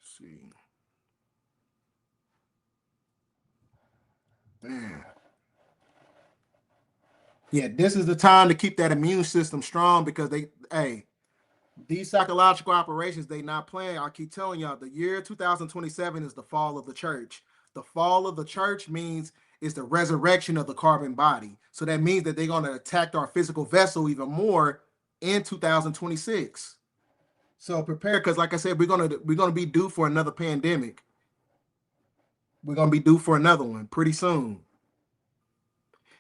Speaker 3: See. Man. Yeah, this is the time to keep that immune system strong because these psychological operations, they not playing. I keep telling y'all, the year 2027 is the fall of the church. The fall of the church means it's the resurrection of the carbon body. So that means that they're going to attack our physical vessel even more in 2026. So prepare, because like I said, we're gonna be due for another pandemic. We're gonna be due for another one pretty soon.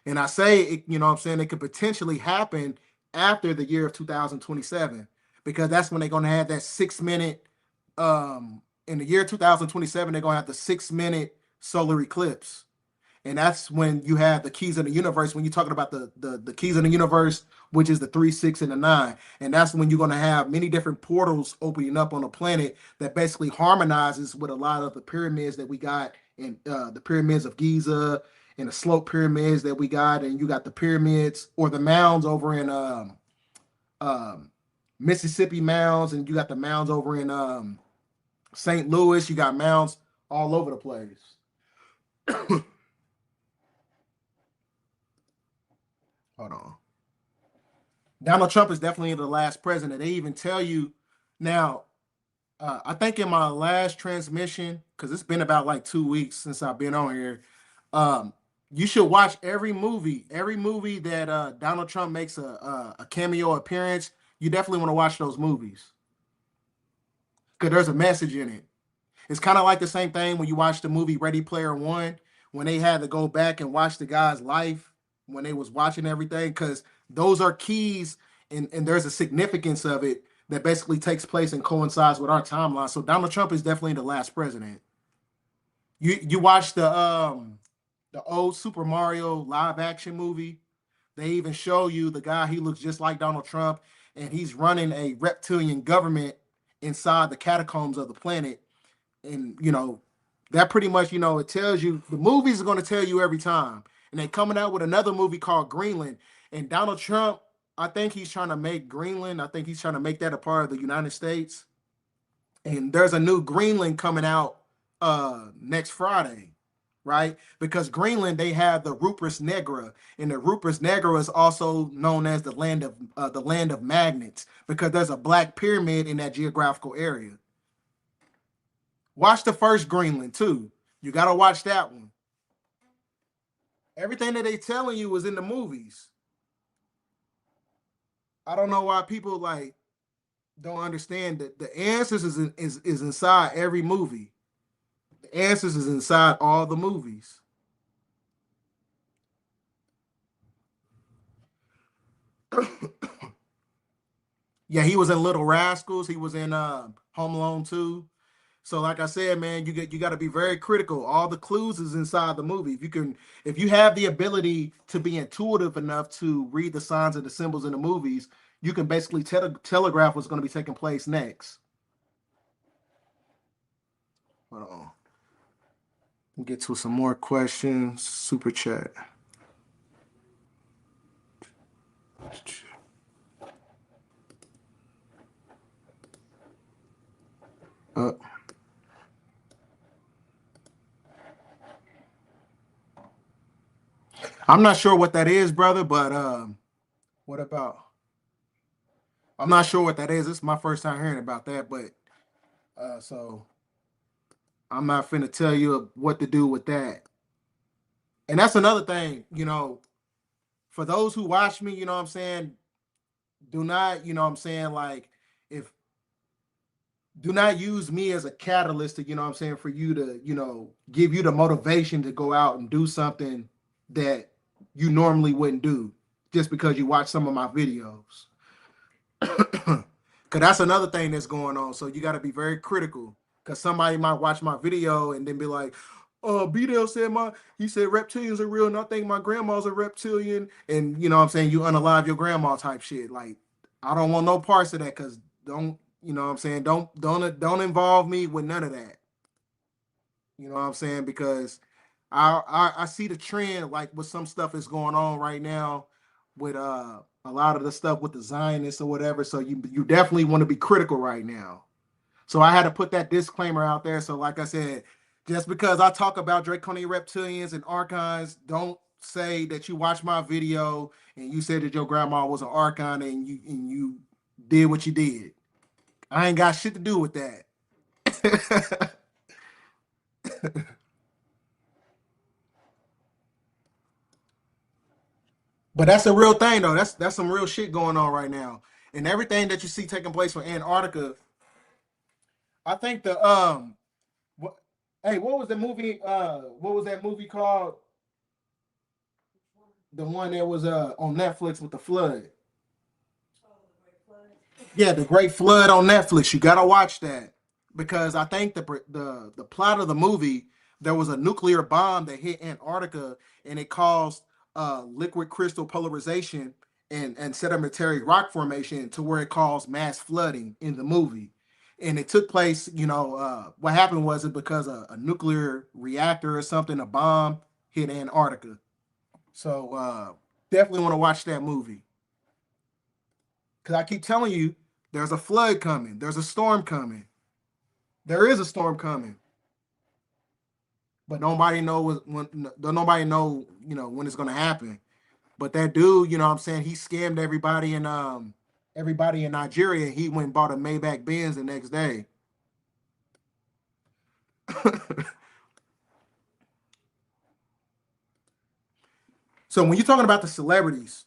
Speaker 3: And I say, what I'm saying, it could potentially happen after the year of 2027 because that's when they're going to have that 6-minute. In the year 2027, they're going to have the 6-minute solar eclipse, And that's when you have the keys of the universe. When you're talking about the keys of the universe, which is the 3, 6, and the 9, and that's when you're going to have many different portals opening up on the planet that basically harmonizes with a lot of the pyramids that we got in the pyramids of Giza and the slope pyramids that we got, and you got the pyramids or the mounds over in um, Mississippi mounds, and you got the mounds over in St. Louis. You got mounds all over the place. Hold on. Donald Trump is definitely the last president. They even tell you now. I think in my last transmission, because it's been about like 2 weeks since I've been on here. Um, you should watch every movie. Every movie that Donald Trump makes a cameo appearance. You definitely want to watch those movies because there's a message in it. It's kind of like the same thing when you watch the movie Ready Player One, when they had to go back and watch the guy's life when they was watching everything, because those are keys and there's a significance of it that basically takes place and coincides with our timeline. So Donald Trump is definitely the last president. You watch the old Super Mario live action movie. They even show you the guy, he looks just like Donald Trump, and he's running a reptilian government inside the catacombs of the planet. And that pretty much, it tells you the movies are going to tell you every time. And they coming out with another movie called Greenland. And Donald Trump, I think he's trying to make Greenland, I think he's trying to make that a part of the United States. And there's a new Greenland coming out next Friday, right? Because Greenland, they have the Rupert Negra, and the Rupert Negra is also known as the land of magnets, because there's a black pyramid in that geographical area. Watch the first Greenland too. You got to watch that one. Everything that they telling you was in the movies. I don't know why people don't understand that the answers is inside every movie. The answers is inside all the movies. Yeah, he was in Little Rascals. He was in Home Alone 2. So, like I said, man, you got to be very critical. All the clues is inside the movie. If you have the ability to be intuitive enough to read the signs and the symbols in the movies, you can basically telegraph what's going to be taking place next. Hold on. We'll get to some more questions. Super chat. I'm not sure what that is, brother, but what about? I'm not sure what that is. This is my first time hearing about that, but so I'm not finna tell you what to do with that. And that's another thing, for those who watch me, you know what I'm saying, do not, if do not use me as a catalyst to, for you to, give you the motivation to go out and do something that you normally wouldn't do just because you watch some of my videos. Because that's another thing that's going on. So you got to be very critical, because somebody might watch my video and then be like, oh, B-Dale said he said reptilians are real, and I think my grandma's a reptilian. And you unalive your grandma type shit. Like, I don't want no parts of that, because don't involve me with none of that. You know what I'm saying? Because I see the trend, like with some stuff that's going on right now with a lot of the stuff with the Zionists or whatever. So you definitely want to be critical right now. So I had to put that disclaimer out there. So like I said, just because I talk about draconian reptilians and archons, don't say that you watched my video and you said that your grandma was an archon and you did what you did. I ain't got shit to do with that. But that's a real thing, though. That's some real shit going on right now. And everything that you see taking place for Antarctica, I think what, hey, what was the movie? What was that movie called? The one that was on Netflix with the flood. Yeah, the Great Flood on Netflix. You gotta watch that, because I think the plot of the movie there was a nuclear bomb that hit Antarctica and it caused liquid crystal polarization and sedimentary rock formation to where it caused mass flooding in the movie. And it took place, what happened was it because a nuclear reactor or something, a bomb hit Antarctica. So definitely want to watch that movie. Because I keep telling you, there's a flood coming. There's a storm coming. There is a storm coming. But nobody knows when nobody know, when it's gonna happen. But that dude, you know what I'm saying, he scammed everybody in Nigeria. He went and bought a Maybach Benz the next day. So when you're talking about the celebrities,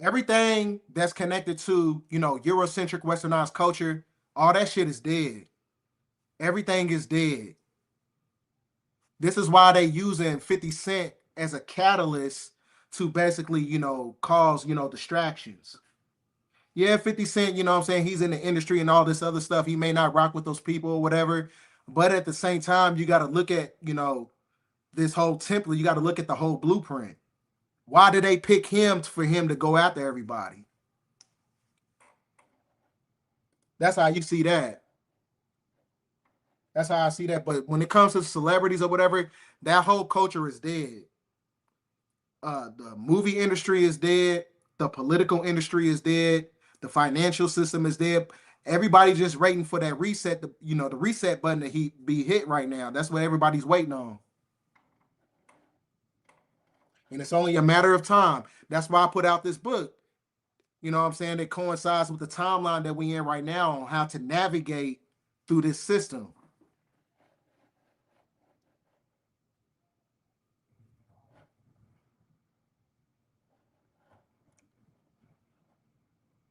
Speaker 3: everything that's connected to, Eurocentric westernized culture, all that shit is dead. Everything is dead. This is why they using 50 Cent as a catalyst to basically, cause, distractions. Yeah, 50 Cent, you know what I'm saying? He's in the industry and all this other stuff. He may not rock with those people or whatever. But at the same time, you got to look at, this whole template. You got to look at the whole blueprint. Why did they pick him for him to go after everybody? That's how you see that. That's how I see that. But when it comes to celebrities or whatever, that whole culture is dead. The movie industry is dead. The political industry is dead. The financial system is dead. Everybody's just waiting for that reset, the reset button to be hit right now. That's what everybody's waiting on. And it's only a matter of time. That's why I put out this book. You know what I'm saying? It coincides with the timeline that we're in right now on how to navigate through this system.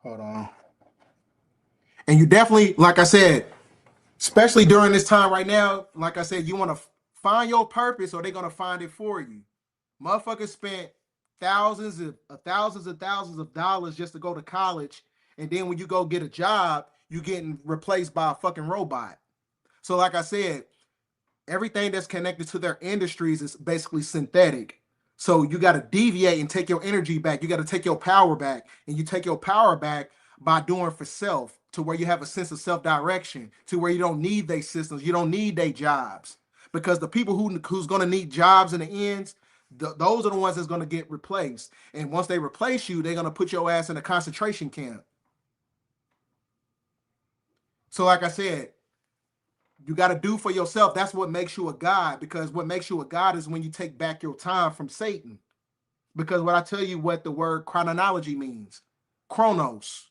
Speaker 3: Hold on. And you definitely, like I said, especially during this time right now, like I said, you want to find your purpose or they're going to find it for you. Motherfuckers spent thousands of dollars just to go to college. And then when you go get a job, you're getting replaced by a fucking robot. So like I said, everything that's connected to their industries is basically synthetic. So you got to deviate and take your energy back. You got to take your power back. And you take your power back by doing for self to where you have a sense of self-direction, to where you don't need their systems. You don't need their jobs. Because the people who's going to need jobs in the ends, those are the ones that's going to get replaced. And once they replace you, they're going to put your ass in a concentration camp. So like I said, you got to do for yourself. That's what makes you a god, because what makes you a god is when you take back your time from Satan. Because what I tell you what the word chronology means, chronos.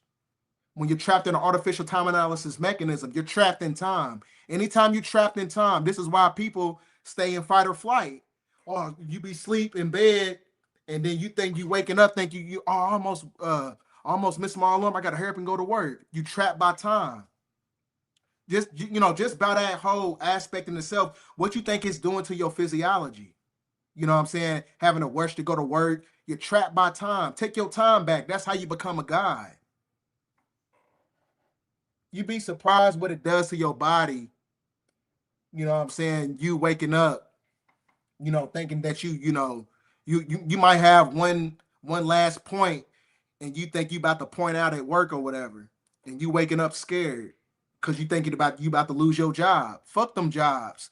Speaker 3: When you're trapped in an artificial time analysis mechanism, you're trapped in time. Anytime you're trapped in time, this is why people stay in fight or flight. Or you be sleep in bed, and then you think you waking up, think you almost missed my alarm. I got to hurry up and go to work. You trapped by time. Just by that whole aspect in itself, what you think it's doing to your physiology. You know what I'm saying? Having a rush to go to work, you're trapped by time. Take your time back. That's how you become a god. You'd be surprised what it does to your body. You know what I'm saying? You waking up, thinking that you might have one last point, and you think you about to point out at work or whatever, and you waking up scared because you thinking about you about to lose your job. Fuck them jobs.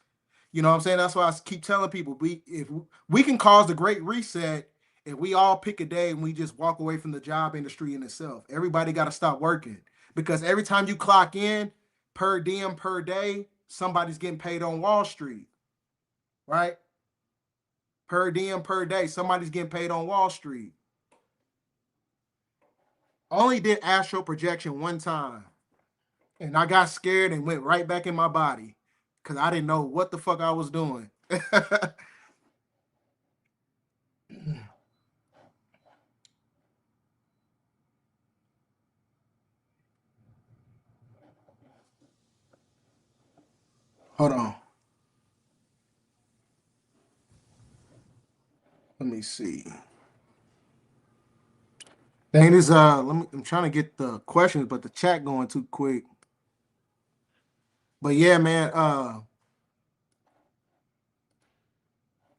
Speaker 3: You know what I'm saying? That's why I keep telling people, if we can cause the great reset if we all pick a day and we just walk away from the job industry in itself. Everybody got to stop working, because every time you clock in per diem per day, somebody's getting paid on Wall Street, right? Per diem per day, somebody's getting paid on Wall Street. Only did astral projection one time, and I got scared and went right back in my body because I didn't know what the fuck I was doing. Hold on. Let me see. Thing is, I'm trying to get the questions, but the chat going too quick. But yeah, man,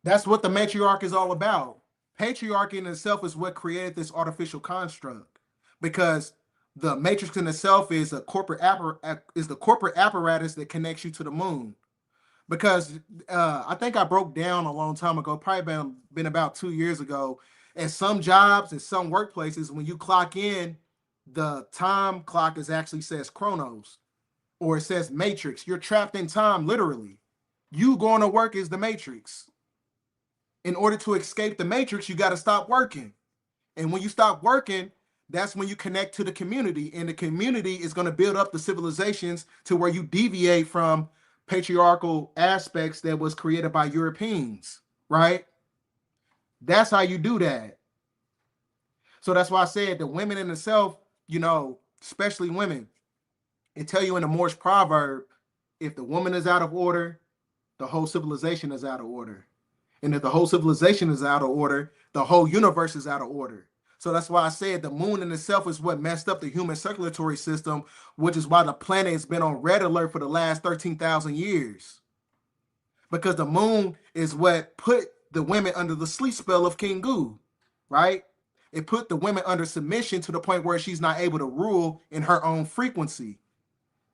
Speaker 3: That's what the matriarch is all about. Patriarchy in itself is what created this artificial construct, because the matrix in itself is is the corporate apparatus that connects you to the moon. Because I think I broke down a long time ago, probably been about 2 years ago. At some jobs, at some workplaces, when you clock in, the time clock is actually says chronos, or it says matrix. You're trapped in time, literally. You going to work is the matrix. In order to escape the matrix, you got to stop working. And when you stop working, that's when you connect to the community. And the community is going to build up the civilizations to where you deviate from patriarchal aspects that was created by Europeans, right? That's how you do that. So that's why I said the women in itself, especially women, it tell you in the Moorish proverb, if the woman is out of order, the whole civilization is out of order. And if the whole civilization is out of order, the whole universe is out of order. So that's why I said the moon in itself is what messed up the human circulatory system, which is why the planet has been on red alert for the last 13,000 years. Because the moon is what put the women under the sleep spell of King Gu, right? It put the women under submission to the point where she's not able to rule in her own frequency,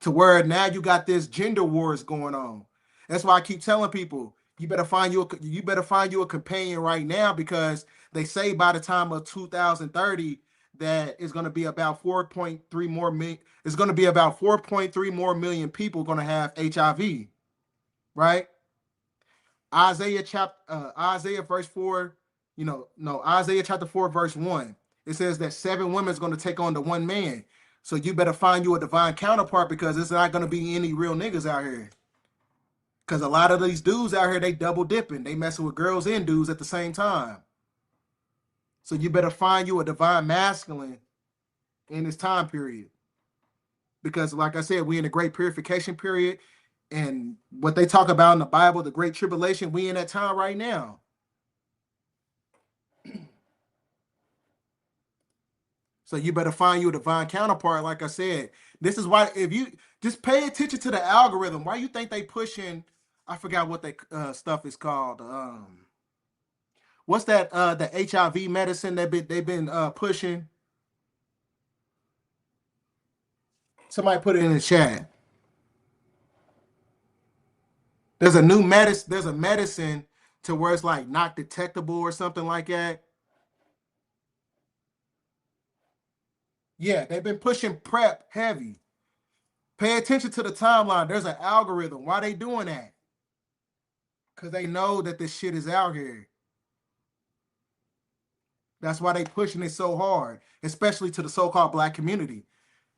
Speaker 3: to where now you got this gender wars going on. That's why I keep telling people, you better find you a companion right now, because they say by the time of 2030 that it's going to be about 4.3 more million. It's going to be about 4.3 more million people going to have HIV, right? Isaiah verse 4, Isaiah chapter 4 verse 1. It says that 7 women is going to take on the 1 man. So you better find you a divine counterpart, because it's not going to be any real niggas out here. Because a lot of these dudes out here, they double dipping. They messing with girls and dudes at the same time. So you better find you a divine masculine in this time period. Because like I said, we in a great purification period. And what they talk about in the Bible, the great tribulation, we in that time right now. So you better find you a divine counterpart. Like I said, this is why, if you just pay attention to the algorithm, why you think they pushing, I forgot what they stuff is called. What's that? The HIV medicine that they've been pushing. Somebody put it in the chat. There's a new medicine. There's a medicine to where it's like not detectable or something like that. Yeah, they've been pushing PrEP heavy. Pay attention to the timeline. There's an algorithm. Why they doing that? Because they know that this shit is out here. That's why they pushing it so hard, especially to the so-called black community.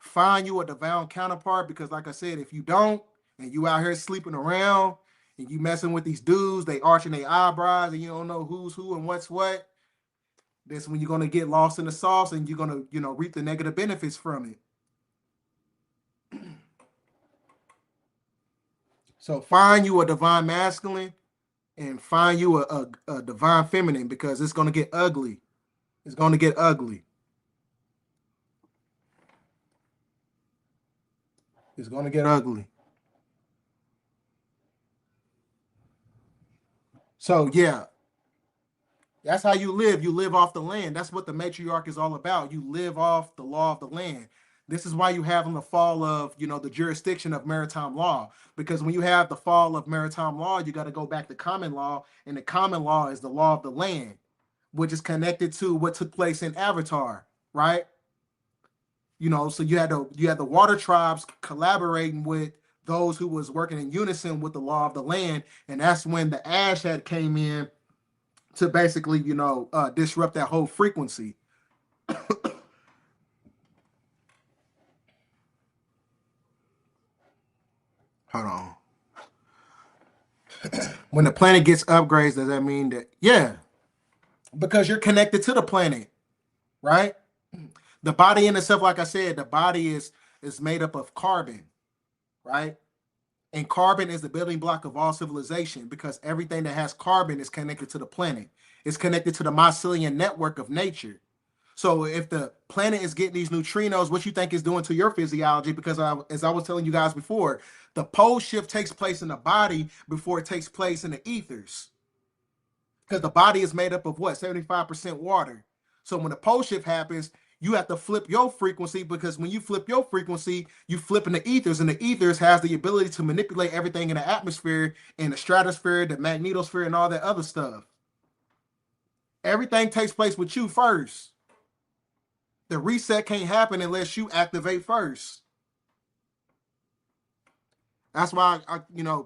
Speaker 3: Find you a divine counterpart, because like I said, if you don't, and you out here sleeping around, and you messing with these dudes, they arching their eyebrows, and you don't know who's who and what's what, that's when you're going to get lost in the sauce, and you're going to, reap the negative benefits from it. So find you a divine masculine and find you a divine feminine, because it's going to get ugly. It's going to get ugly. It's going to get ugly. So yeah, that's how you live. You live off the land. That's what the matriarch is all about. You live off the law of the land. This is why you have in the fall of, the jurisdiction of maritime law. Because when you have the fall of maritime law, you got to go back to common law. And the common law is the law of the land, which is connected to what took place in Avatar, right? So you had the water tribes collaborating with those who was working in unison with the law of the land. And that's when the ash had came in to basically, disrupt that whole frequency. Hold on. When the planet gets upgrades, does that mean that? Yeah, because you're connected to the planet, right? The body in itself, like I said, the body is made up of carbon, right? And carbon is the building block of all civilization, because everything that has carbon is connected to the planet. It's connected to the mycelium network of nature. So if the planet is getting these neutrinos, what you think is doing to your physiology? Because as I was telling you guys before, the pole shift takes place in the body before it takes place in the ethers. because the body is made up of what? 75% water. So when the pole shift happens, you have to flip your frequency, because when you flip your frequency, you flip in the ethers, and the ethers has the ability to manipulate everything in the atmosphere, in the stratosphere, the magnetosphere, and all that other stuff. Everything takes place with you first. The reset can't happen unless you activate first. That's why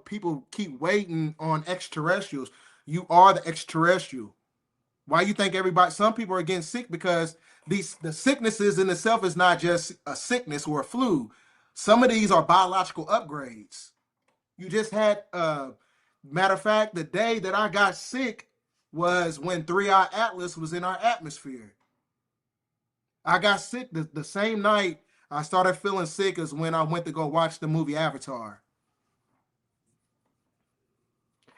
Speaker 3: people keep waiting on extraterrestrials. You are the extraterrestrial. Why you think some people are getting sick? Because the sicknesses in itself is not just a sickness or a flu. Some of these are biological upgrades. You just had, matter of fact, the day that I got sick was when 3i Atlas was in our atmosphere. I got sick the same night I started feeling sick as when I went to go watch the movie Avatar.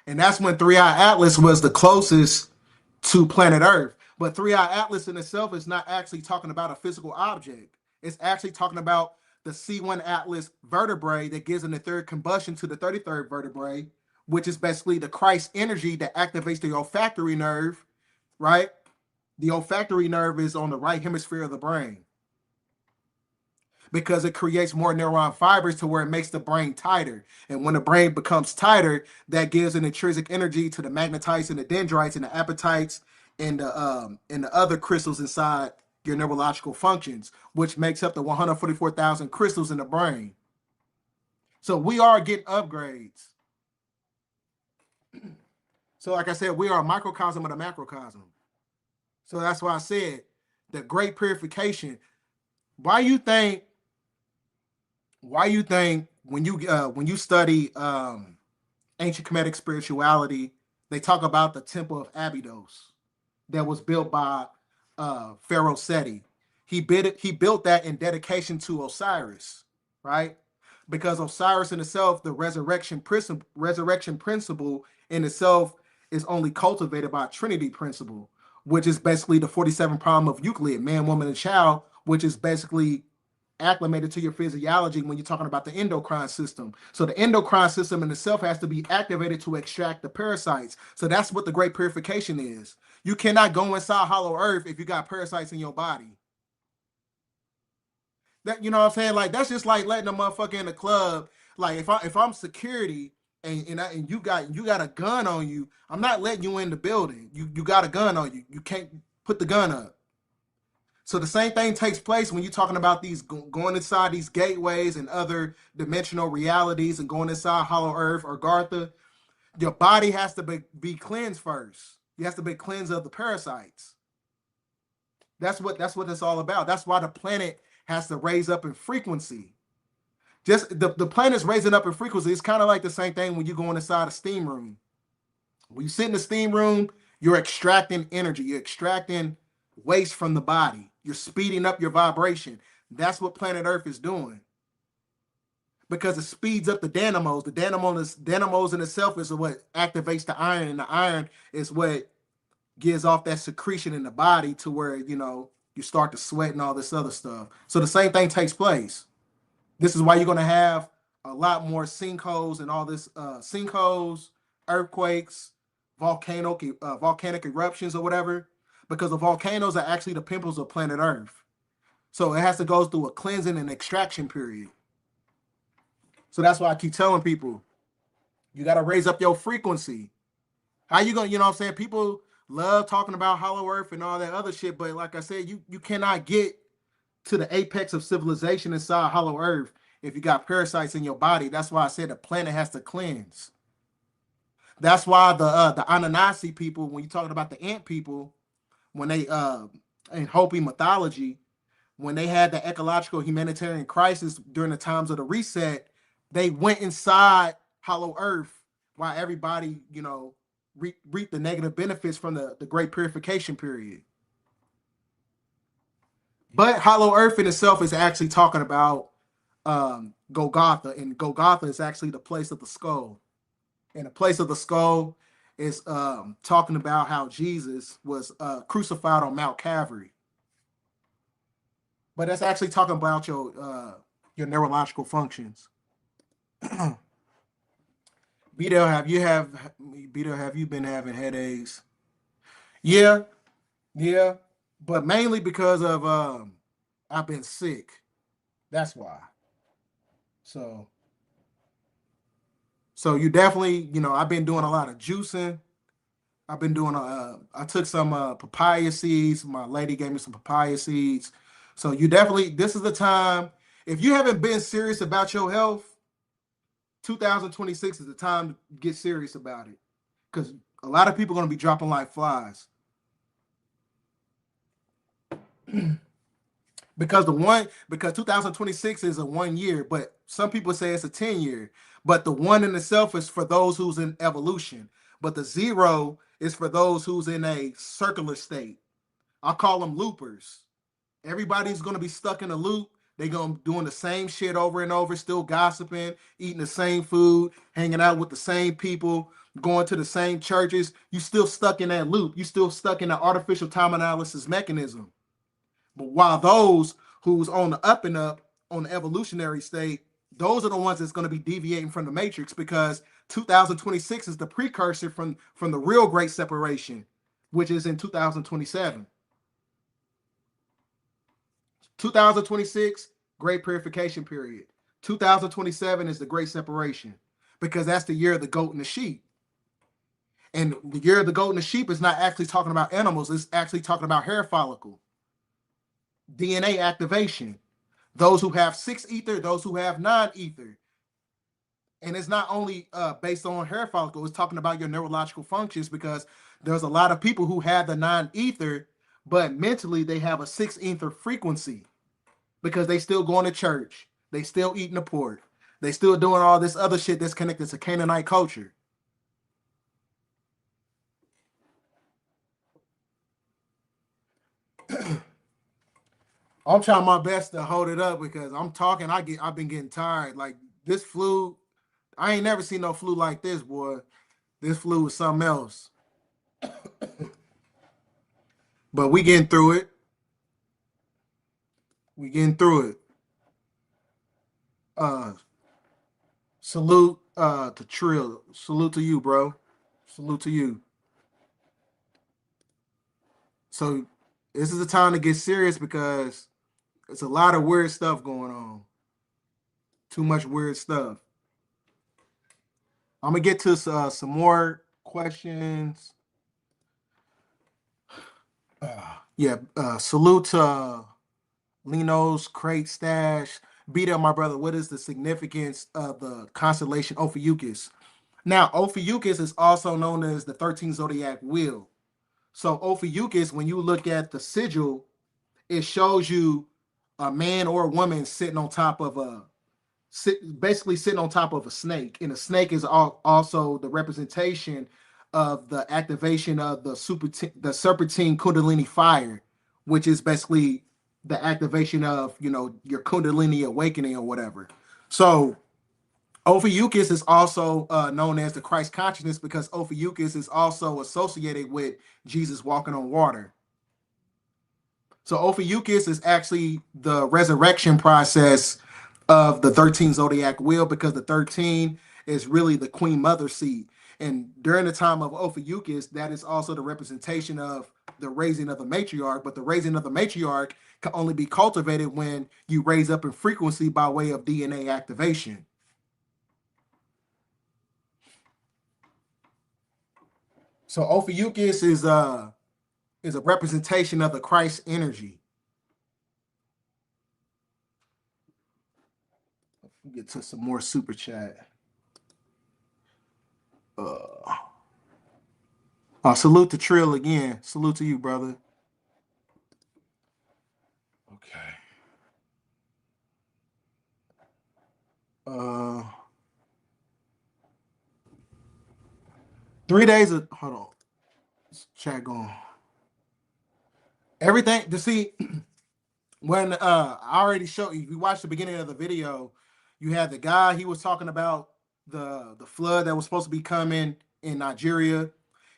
Speaker 3: And that's when 3i Atlas was the closest to planet Earth. But 3i Atlas in itself is not actually talking about a physical object. It's actually talking about the C1 Atlas vertebrae that gives an third combustion to the 33rd vertebrae, which is basically the Christ energy that activates the olfactory nerve, right? The olfactory nerve is on the right hemisphere of the brain, because it creates more neuron fibers to where it makes the brain tighter. And when the brain becomes tighter, that gives an intrinsic energy to the magnetites and the dendrites and the apatites and the other crystals inside your neurological functions, which makes up the 144,000 crystals in the brain. So we are getting upgrades. So like I said, we are a microcosm of the macrocosm. So that's why I said the great purification. Why you think when you study ancient Kemetic spirituality, they talk about the Temple of Abydos that was built by Pharaoh Seti. He built that in dedication to Osiris, right? Because Osiris in itself, the resurrection principle in itself is only cultivated by Trinity principle, which is basically the 47 problem of Euclid, man, woman, and child, which is basically acclimated to your physiology when you're talking about the endocrine system. So the endocrine system in itself has to be activated to extract the parasites. So that's what the great purification is. You cannot go inside Hollow Earth if you got parasites in your body. That, you know what I'm saying? Like, that's just like letting a motherfucker in the club. Like, if I'm security and you got a gun on you, I'm not letting you in the building. You got a gun on you. You can't put the gun up. So the same thing takes place when you're talking about these going inside these gateways and other dimensional realities and going inside Hollow Earth or Gartha. Your body has to be cleansed first. You have to be cleansed of the parasites. That's what it's all about. That's why the planet has to raise up in frequency. Just the planet's raising up in frequency. It's kind of like the same thing when you go inside a steam room. When you sit in the steam room, you're extracting energy. You're extracting waste from the body. You're speeding up your vibration. That's what planet Earth is doing. Because it speeds up the dynamos. The dynamos in itself is what activates the iron, and the iron is what gives off that secretion in the body to where, you start to sweat and all this other stuff. So the same thing takes place. This is why you're going to have a lot more sinkholes and all this sinkholes, earthquakes, volcanic eruptions or whatever, because the volcanoes are actually the pimples of planet Earth. So it has to go through a cleansing and extraction period. So that's why I keep telling people, you got to raise up your frequency. How you going to, what I'm saying? People love talking about Hollow Earth and all that other shit, but like I said, you cannot get to the apex of civilization inside Hollow Earth if you got parasites in your body. That's why I said the planet has to cleanse. That's why the Anunnaki people, when you're talking about the ant people, when they in Hopi mythology, when they had the ecological humanitarian crisis during the times of the reset, they went inside Hollow Earth while everybody, reaped the negative benefits from the great purification period. But Hollow Earth in itself is actually talking about Golgotha, and Golgotha is actually the place of the skull. And the place of the skull is talking about how Jesus was crucified on Mount Calvary. But that's actually talking about your neurological functions. Beto, have you been having headaches? Yeah, yeah, but mainly because of I've been sick. That's why. So so you definitely, I've been doing a lot of juicing. I've been doing I took some papaya seeds. My lady gave me some papaya seeds. So you definitely, this is the time. If you haven't been serious about your health, 2026 is the time to get serious about it. Because a lot of people are going to be dropping like flies. Because 2026 is a 1 year, but some people say it's a 10 year. But the one in itself is for those who's in evolution. But the zero is for those who's in a circular state. I call them loopers. Everybody's gonna be stuck in a loop. They gonna doing the same shit over and over, still gossiping, eating the same food, hanging out with the same people, going to the same churches. You still stuck in that loop. You still stuck in the artificial time analysis mechanism. But while those who's on the up and up, on the evolutionary state, those are the ones that's going to be deviating from the matrix, because 2026 is the precursor from the real great separation, which is in 2027. 2026, great purification period. 2027 is the great separation, because that's the year of the goat and the sheep. And the year of the goat and the sheep is not actually talking about animals, it's actually talking about hair follicle, DNA activation. Those who have 6 ether, those who have 9 ether. And it's not only based on hair follicle, it's talking about your neurological functions, because there's a lot of people who have the 9 ether, but mentally they have a 6 ether frequency, because they still going to church, they still eating the pork, they still doing all this other shit that's connected to Canaanite culture. I'm trying my best to hold it up, because I'm talking. I've been getting tired. Like this flu, I ain't never seen no flu like this, boy. This flu is something else. But we getting through it. We getting through it. Uh, salute to Trill. Salute to you, bro. Salute to you. So this is the time to get serious, because it's a lot of weird stuff going on. Too much weird stuff. I'm gonna get to some more questions. Yeah, salute to Lino's Crate Stash. Beat up, my brother. What is the significance of the constellation Ophiuchus? Now, Ophiuchus is also known as the 13th zodiac wheel. So, Ophiuchus, when you look at the sigil, it shows you a man or a woman sitting on top of basically sitting on top of a snake, and a snake is also the representation of the activation of the serpentine kundalini fire, which is basically the activation of your kundalini awakening or whatever. So Ophiuchus is also known as the Christ consciousness, because Ophiuchus is also associated with Jesus walking on water. So Ophiuchus is actually the resurrection process of the 13 zodiac wheel, because the 13 is really the queen mother seed. And during the time of Ophiuchus, that is also the representation of the raising of the matriarch. But the raising of the matriarch can only be cultivated when you raise up in frequency by way of DNA activation. So Ophiuchus is a representation of the Christ energy. Get to some more super chat. Salute to Trill again. Salute to you, brother. Okay. 3 days of hold on. Chat going. Everything to see. When I already showed you, if you watched the beginning of the video, you had the guy, he was talking about the flood that was supposed to be coming in Nigeria.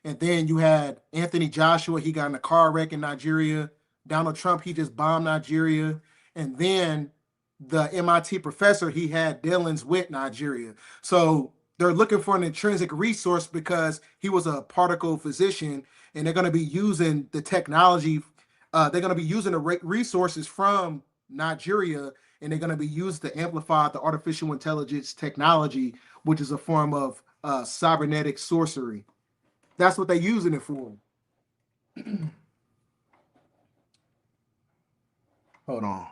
Speaker 3: And then you had Anthony Joshua, he got in a car wreck in Nigeria. Donald Trump, he just bombed Nigeria. And then the MIT professor, he had dealings with Nigeria. So They're looking for an intrinsic resource because he was a particle physician, and they're going to be using the technology. They're going to be using the resources from Nigeria, and they're going to be used to amplify the artificial intelligence technology, which is a form of cybernetic sorcery. That's what they're using it for. Hold on.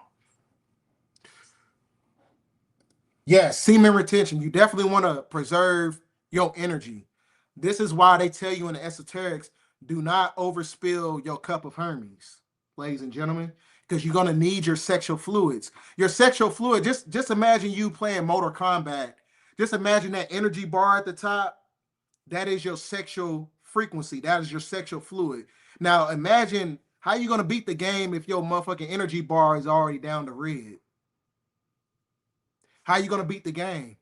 Speaker 3: Yes, semen retention. You definitely want to preserve your energy. This is why they tell you in the esoterics, do not overspill your cup of Hermes, ladies and gentlemen, because you're gonna need your sexual fluids. Your sexual fluid, just imagine you playing Mortal Kombat. Just imagine that energy bar at the top. That is your sexual frequency. That is your sexual fluid. Now imagine how you gonna beat the game if your motherfucking energy bar is already down to red. How you gonna beat the game?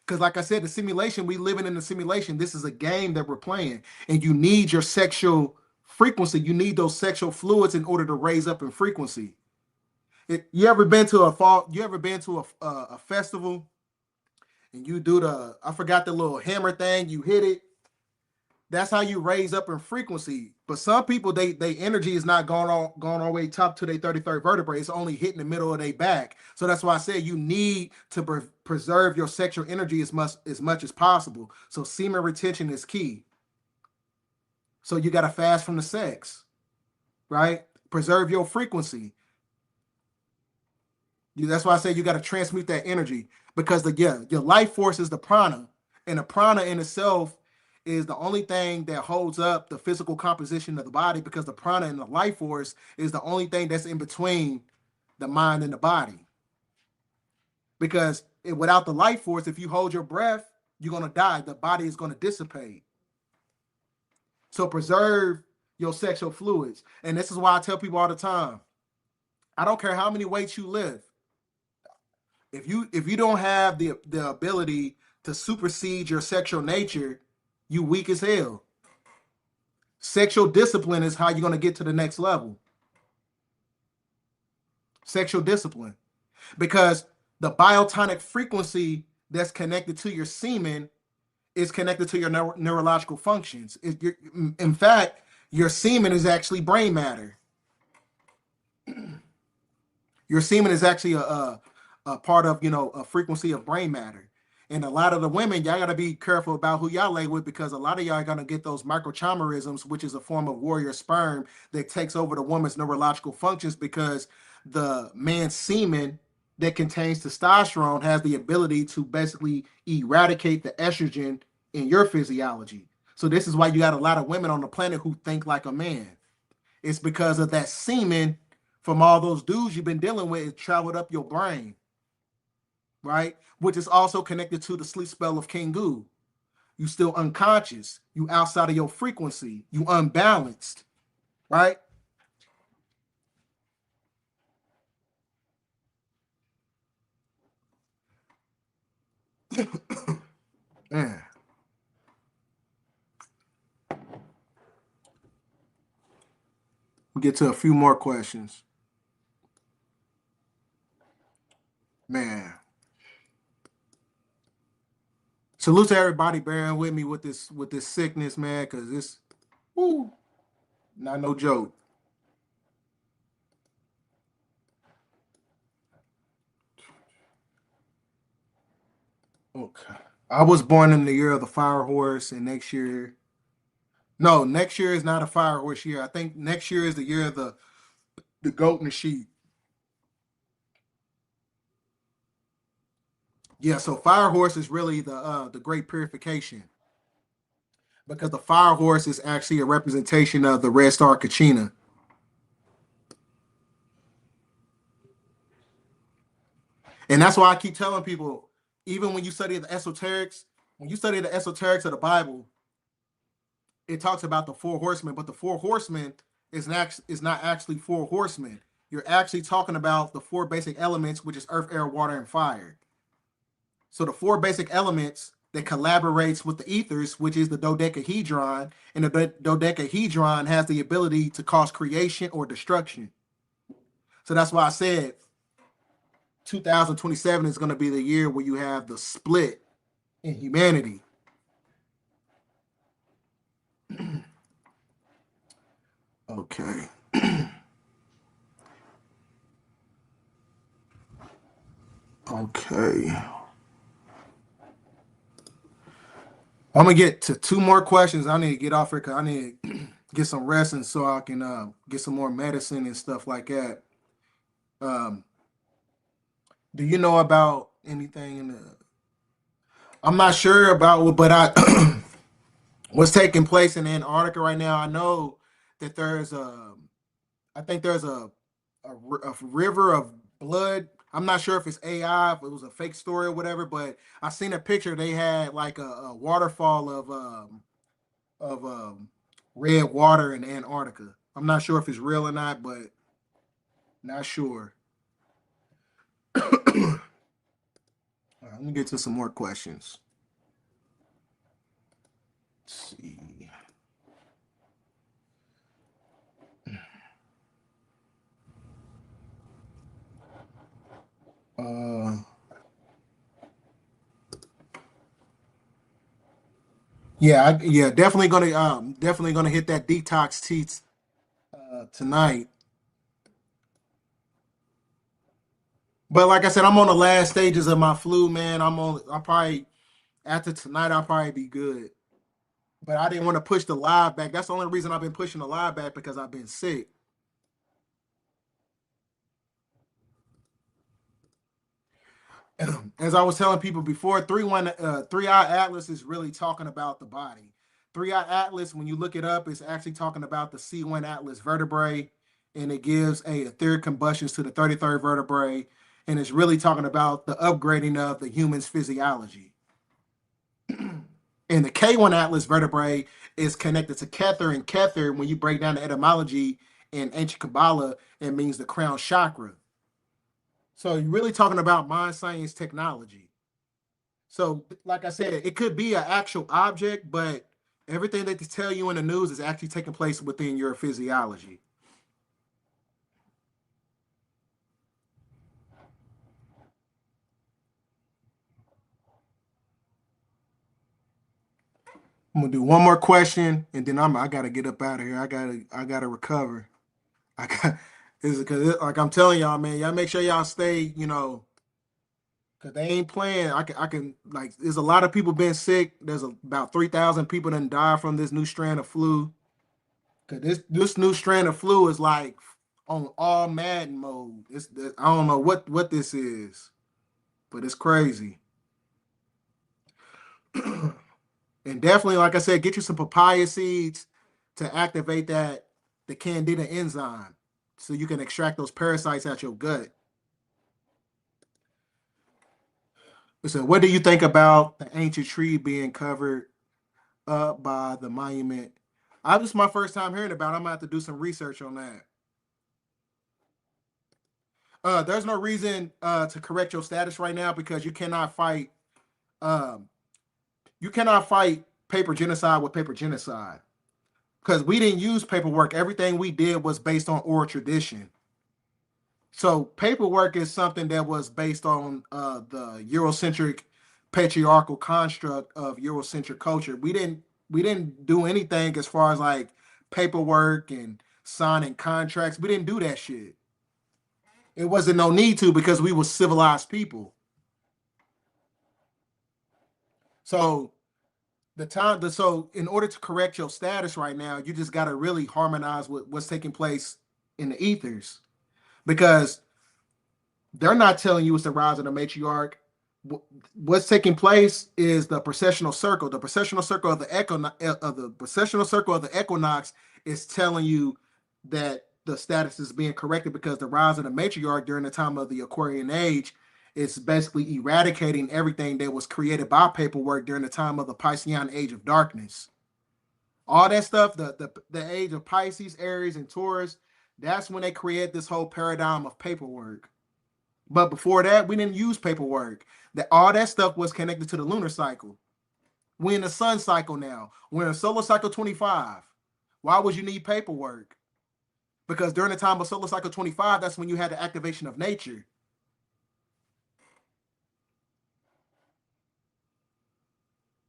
Speaker 3: Because like I said, the simulation, we living in the simulation. This is a game that we're playing, and you need your sexual frequency. You need those sexual fluids in order to raise up in frequency. You ever been to a fall? You ever been to a festival, and you do I forgot the little hammer thing. You hit it. That's how you raise up in frequency. But some people, they energy is not going all the way top to their 33rd vertebrae. It's only hitting the middle of their back. So that's why I say you need to preserve your sexual energy as much as possible. So semen retention is key. So you got to fast from the sex, right? Preserve your frequency. That's why I say you got to transmute that energy, because your life force is the prana, and the prana in itself is the only thing that holds up the physical composition of the body, because the prana and the life force is the only thing that's in between the mind and the body. Because without the life force, if you hold your breath, you're going to die. The body is going to dissipate. So preserve your sexual fluids. And this is why I tell people all the time, I don't care how many weights you lift. If you don't have the ability to supersede your sexual nature, you weak as hell. Sexual discipline is how you're going to get to the next level. Sexual discipline. Because the biotonic frequency that's connected to your semen is connected to your neurological functions. In fact, your semen is actually brain matter. Your semen is actually a part of, a frequency of brain matter. And a lot of the women, y'all got to be careful about who y'all lay with, because a lot of y'all are going to get those microchimerisms, which is a form of warrior sperm that takes over the woman's neurological functions, because the man's semen that contains testosterone has the ability to basically eradicate the estrogen in your physiology. So this is why you got a lot of women on the planet who think like a man. It's because of that semen from all those dudes you've been dealing with. It traveled up your brain. Right? Which is also connected to the sleep spell of Kingu. You still unconscious. You outside of your frequency. You unbalanced. Right? Man. We'll get to a few more questions. Man. Salute to everybody bearing with me with this sickness, man, because it's not no joke. Okay. I was born in the year of the fire horse, and next year is not a fire horse year. I think next year is the year of the goat and the sheep. Yeah, so fire horse is really the great purification, because the fire horse is actually a representation of the red star Kachina. And that's why I keep telling people, even when you study the esoterics of the Bible, it talks about the four horsemen, but the four horsemen is not actually four horsemen. You're actually talking about the four basic elements, which is earth, air, water, and fire. So the four basic elements that collaborates with the ethers, which is the dodecahedron, and the dodecahedron has the ability to cause creation or destruction. So that's why I said 2027 is going to be the year where you have the split in humanity. Okay. Okay. I'm gonna get to two more questions. I need to get off here because I need to get some rest and so I can get some more medicine and stuff like that. Um, do you know about anything in the? I'm not sure about, but I what's taking place in Antarctica right now. I know that there's a, I think there's a river of blood. I'm not sure if it's AI, if it was a fake story or whatever, but I seen a picture. They had like a waterfall of red water in Antarctica. I'm not sure if it's real or not, but not sure. All right, let me get to some more questions. Let's see. Uh, yeah, definitely gonna hit that detox teats tonight. But like I said, I'm on the last stages of my flu, man. I'll probably after tonight I'll probably be good. But I didn't want to push the live back. That's the only reason I've been pushing the live back because I've been sick. As I was telling people before, 3 Eye Atlas is really talking about the body. 3 Eye Atlas, when you look it up, is actually talking about the C1 Atlas vertebrae, and it gives a etheric combustions to the 33rd vertebrae, and it's really talking about the upgrading of the human's physiology. And the K1 Atlas vertebrae is connected to Kether, and Kether, when you break down the etymology in ancient Kabbalah, it means the crown chakra. So you're really talking about mind science technology. So, like I said, it could be an actual object, but everything that they tell you in the news is actually taking place within your physiology. I'm gonna do one more question, and then I gotta get up out of here. I gotta recover. I got is because like I'm telling y'all, man, y'all make sure y'all stay, because they ain't playing. I can like there's a lot of people been sick. There's about 3,000 people that died from this new strand of flu. Cause this new strand of flu is like on all Madden mode. I don't know what this is, but it's crazy. And definitely, like I said, get you some papaya seeds to activate the candida enzyme, so you can extract those parasites out your gut. So, what do you think about the ancient tree being covered up by the monument? I This is my first time hearing about it. I'm gonna have to do some research on that. There's no reason to correct your status right now because um, you cannot fight paper genocide with paper genocide because we didn't use paperwork. Everything we did was based on oral tradition. So paperwork is something that was based on the Eurocentric patriarchal construct of Eurocentric culture. We didn't do anything as far as like paperwork and signing contracts. We didn't do that shit. It wasn't no need to because we were civilized people. So so in order to correct your status right now, you just got to really harmonize with what's taking place in the ethers because they're not telling you it's the rise of the matriarch. What's taking place is the processional circle. The processional circle of the equinox is telling you that the status is being corrected because the rise of the matriarch during the time of the Aquarian age is basically eradicating everything that was created by paperwork during the time of the Piscean age of darkness. All that stuff, the age of Pisces, Aries, and Taurus, that's when they create this whole paradigm of paperwork. But before that, we didn't use paperwork. That all that stuff was connected to the lunar cycle. We're in the sun cycle now. We're in solar cycle 25. Why would you need paperwork? Because during the time of solar cycle 25, that's when you had the activation of nature.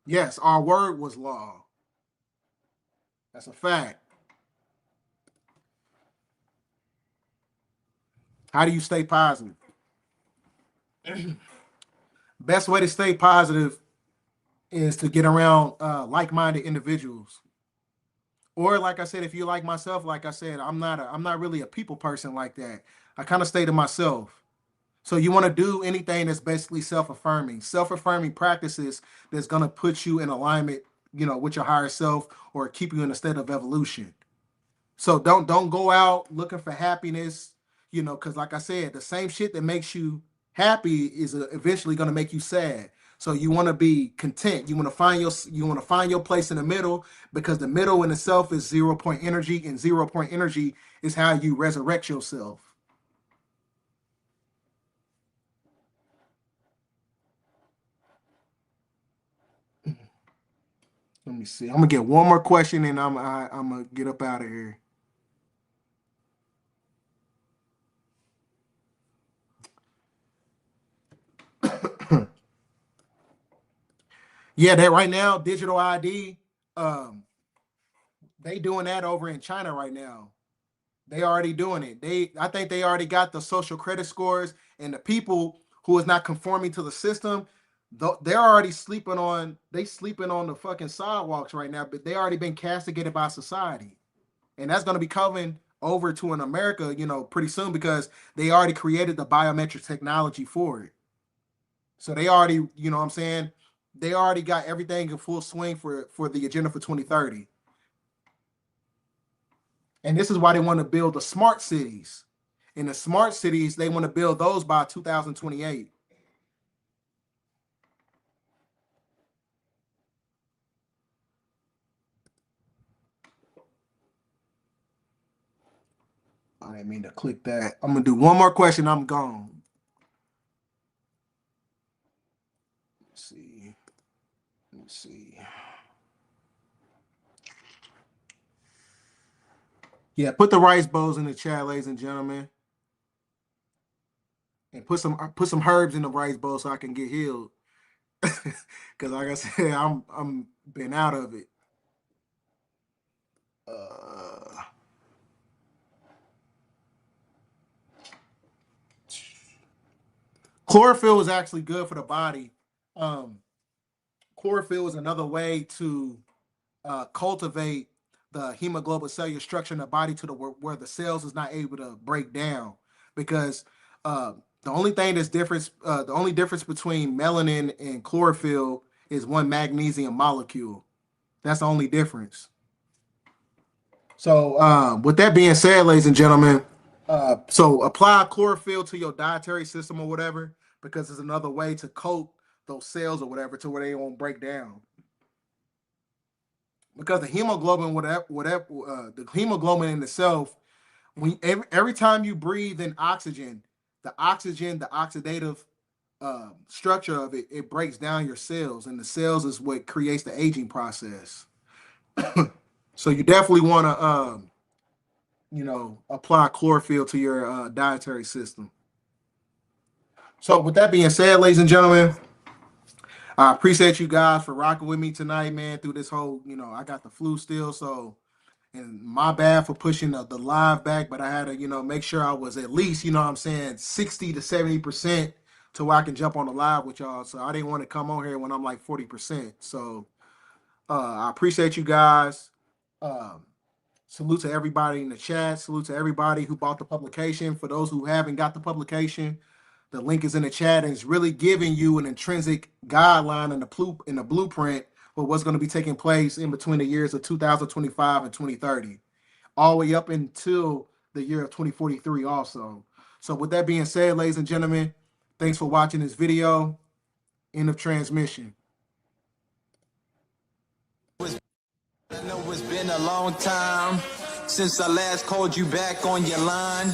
Speaker 3: Yes, our word was law. That's a fact. How do you stay positive? Best way to stay positive is to get around like-minded individuals. Or like I said, if you like myself, like I said, I'm not really a people person like that. I kind of stay to myself. So you want to do anything that's basically self-affirming. Self-affirming practices that's gonna put you in alignment, with your higher self or keep you in a state of evolution. So don't go out looking for happiness, because like I said, the same shit that makes you happy is eventually going to make you sad. So you want to be content. You want to find your place in the middle, because the middle in itself is 0 point energy, and 0 point energy is how you resurrect yourself. Let me see. I'm gonna get one more question, and I'm gonna get up out of here. Yeah, that right now, digital ID, um, they doing that over in China right now. They already doing it. I think they already got the social credit scores, and the people who is not conforming to the system, they're already sleeping on the fucking sidewalks right now, but they already been castigated by society. And that's going to be coming over to in America, pretty soon, because they already created the biometric technology for it. So they already, you know what I'm saying? They already got everything in full swing for the agenda for 2030. And this is why they want to build the smart cities. In the smart cities, they want to build those by 2028. I didn't mean to click that. I'm gonna do one more question. I'm gone. Let's see. Let's see. Yeah, put the rice bowls in the chat, ladies and gentlemen, and put some herbs in the rice bowl so I can get healed. Because like I said, I'm been out of it. Chlorophyll is actually good for the body. Chlorophyll is another way to cultivate the hemoglobin cellular structure in the body to where the cells is not able to break down, because the only difference between melanin and chlorophyll is one magnesium molecule. That's the only difference. So with that being said, ladies and gentlemen, so apply chlorophyll to your dietary system or whatever, because it's another way to coat those cells or whatever to where they won't break down. Because the hemoglobin, the hemoglobin in itself, every time you breathe in oxygen, the oxidative structure of it breaks down your cells, and the cells is what creates the aging process. So you definitely want to, apply chlorophyll to your dietary system. So with that being said, ladies and gentlemen, I appreciate you guys for rocking with me tonight, man, through this whole, I got the flu still, so, and my bad for pushing the live back, but I had to, make sure I was at least, 60 to 70% to where I can jump on the live with y'all. So I didn't want to come on here when I'm like 40%. So I appreciate you guys. Salute to everybody in the chat. Salute to everybody who bought the publication. For those who haven't got the publication, the link is in the chat, and it's really giving you an intrinsic guideline in the blueprint for what's going to be taking place in between the years of 2025 and 2030, all the way up until the year of 2043 also. So with that being said, ladies and gentlemen, thanks for watching this video. End of transmission.
Speaker 4: I know it's been a long time since I last called you back on your line.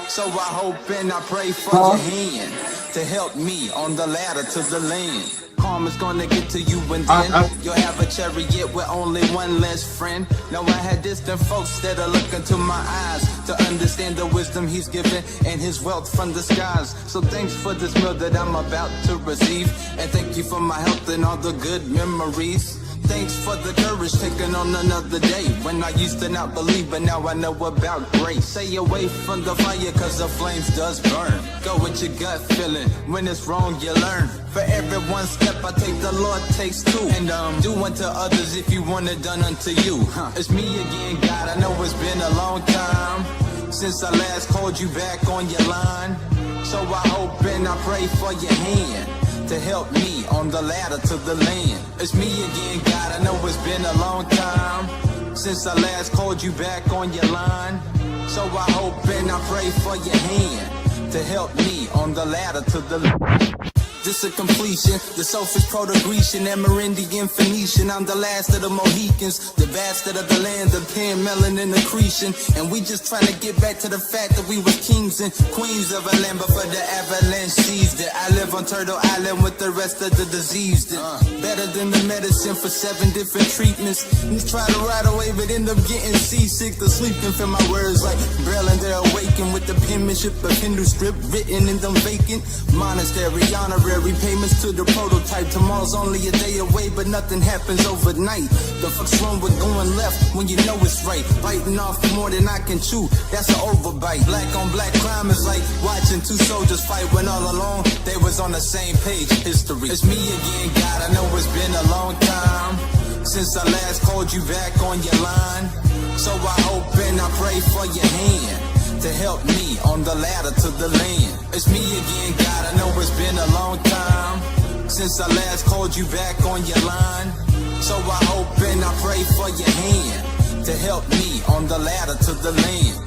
Speaker 4: So I hope and I pray for your hand to help me on the ladder to the land. karma's gonna get to you, and then you'll have a chariot with only one less friend. Now I had distant folks that are looking to my eyes to understand the wisdom he's given and his wealth from the skies. So thanks for this meal that I'm about to receive, and thank you for my health and all the good memories. Thanks for the courage taking on another day. When I used to not believe, but now I know about grace. Stay away from the fire, cause the flames does burn. Go with your gut feeling, when it's wrong you learn. For every one step I take, the Lord takes two. And do unto others if you want it done unto you. It's me again, God, I know it's been a long time since I last called you back on your line. So I hope and I pray for your hand to help me on the ladder to the land. It's me again, God, I know it's been a long time since I last called you back on your line. So I hope and I pray for your hand to help me on the ladder to the land. This a completion, the selfish Proto-Grecian, Amerindian, Phoenician. I'm the last of the Mohicans, the bastard of the land, the pen, melanin, accretion. And we just trying to get back to the fact that we was kings and queens of a land before the avalanche seized it. I live on Turtle Island with the rest of the diseased. Better than the medicine for 7 different treatments. You try to ride away but end up getting seasick. The sleep can feel my words like Braille, and they're awakened with the penmanship of Hindu script written in them vacant monastery honorary payments to the prototype. Tomorrow's only a day away, but nothing happens overnight. The fuck's wrong with going left when you know it's right? Biting off more than I can chew, that's an overbite. Black on black crime is like watching 2 soldiers fight when all along they was on the same page. History. It's me again, God, I know it's been a long time since I last called you back on your line. So I hope and I pray for your hand to help me on the ladder to the land. It's me again, God, I know it's been a long time since I last called you back on your line. So I hope and I pray for your hand to help me on the ladder to the land.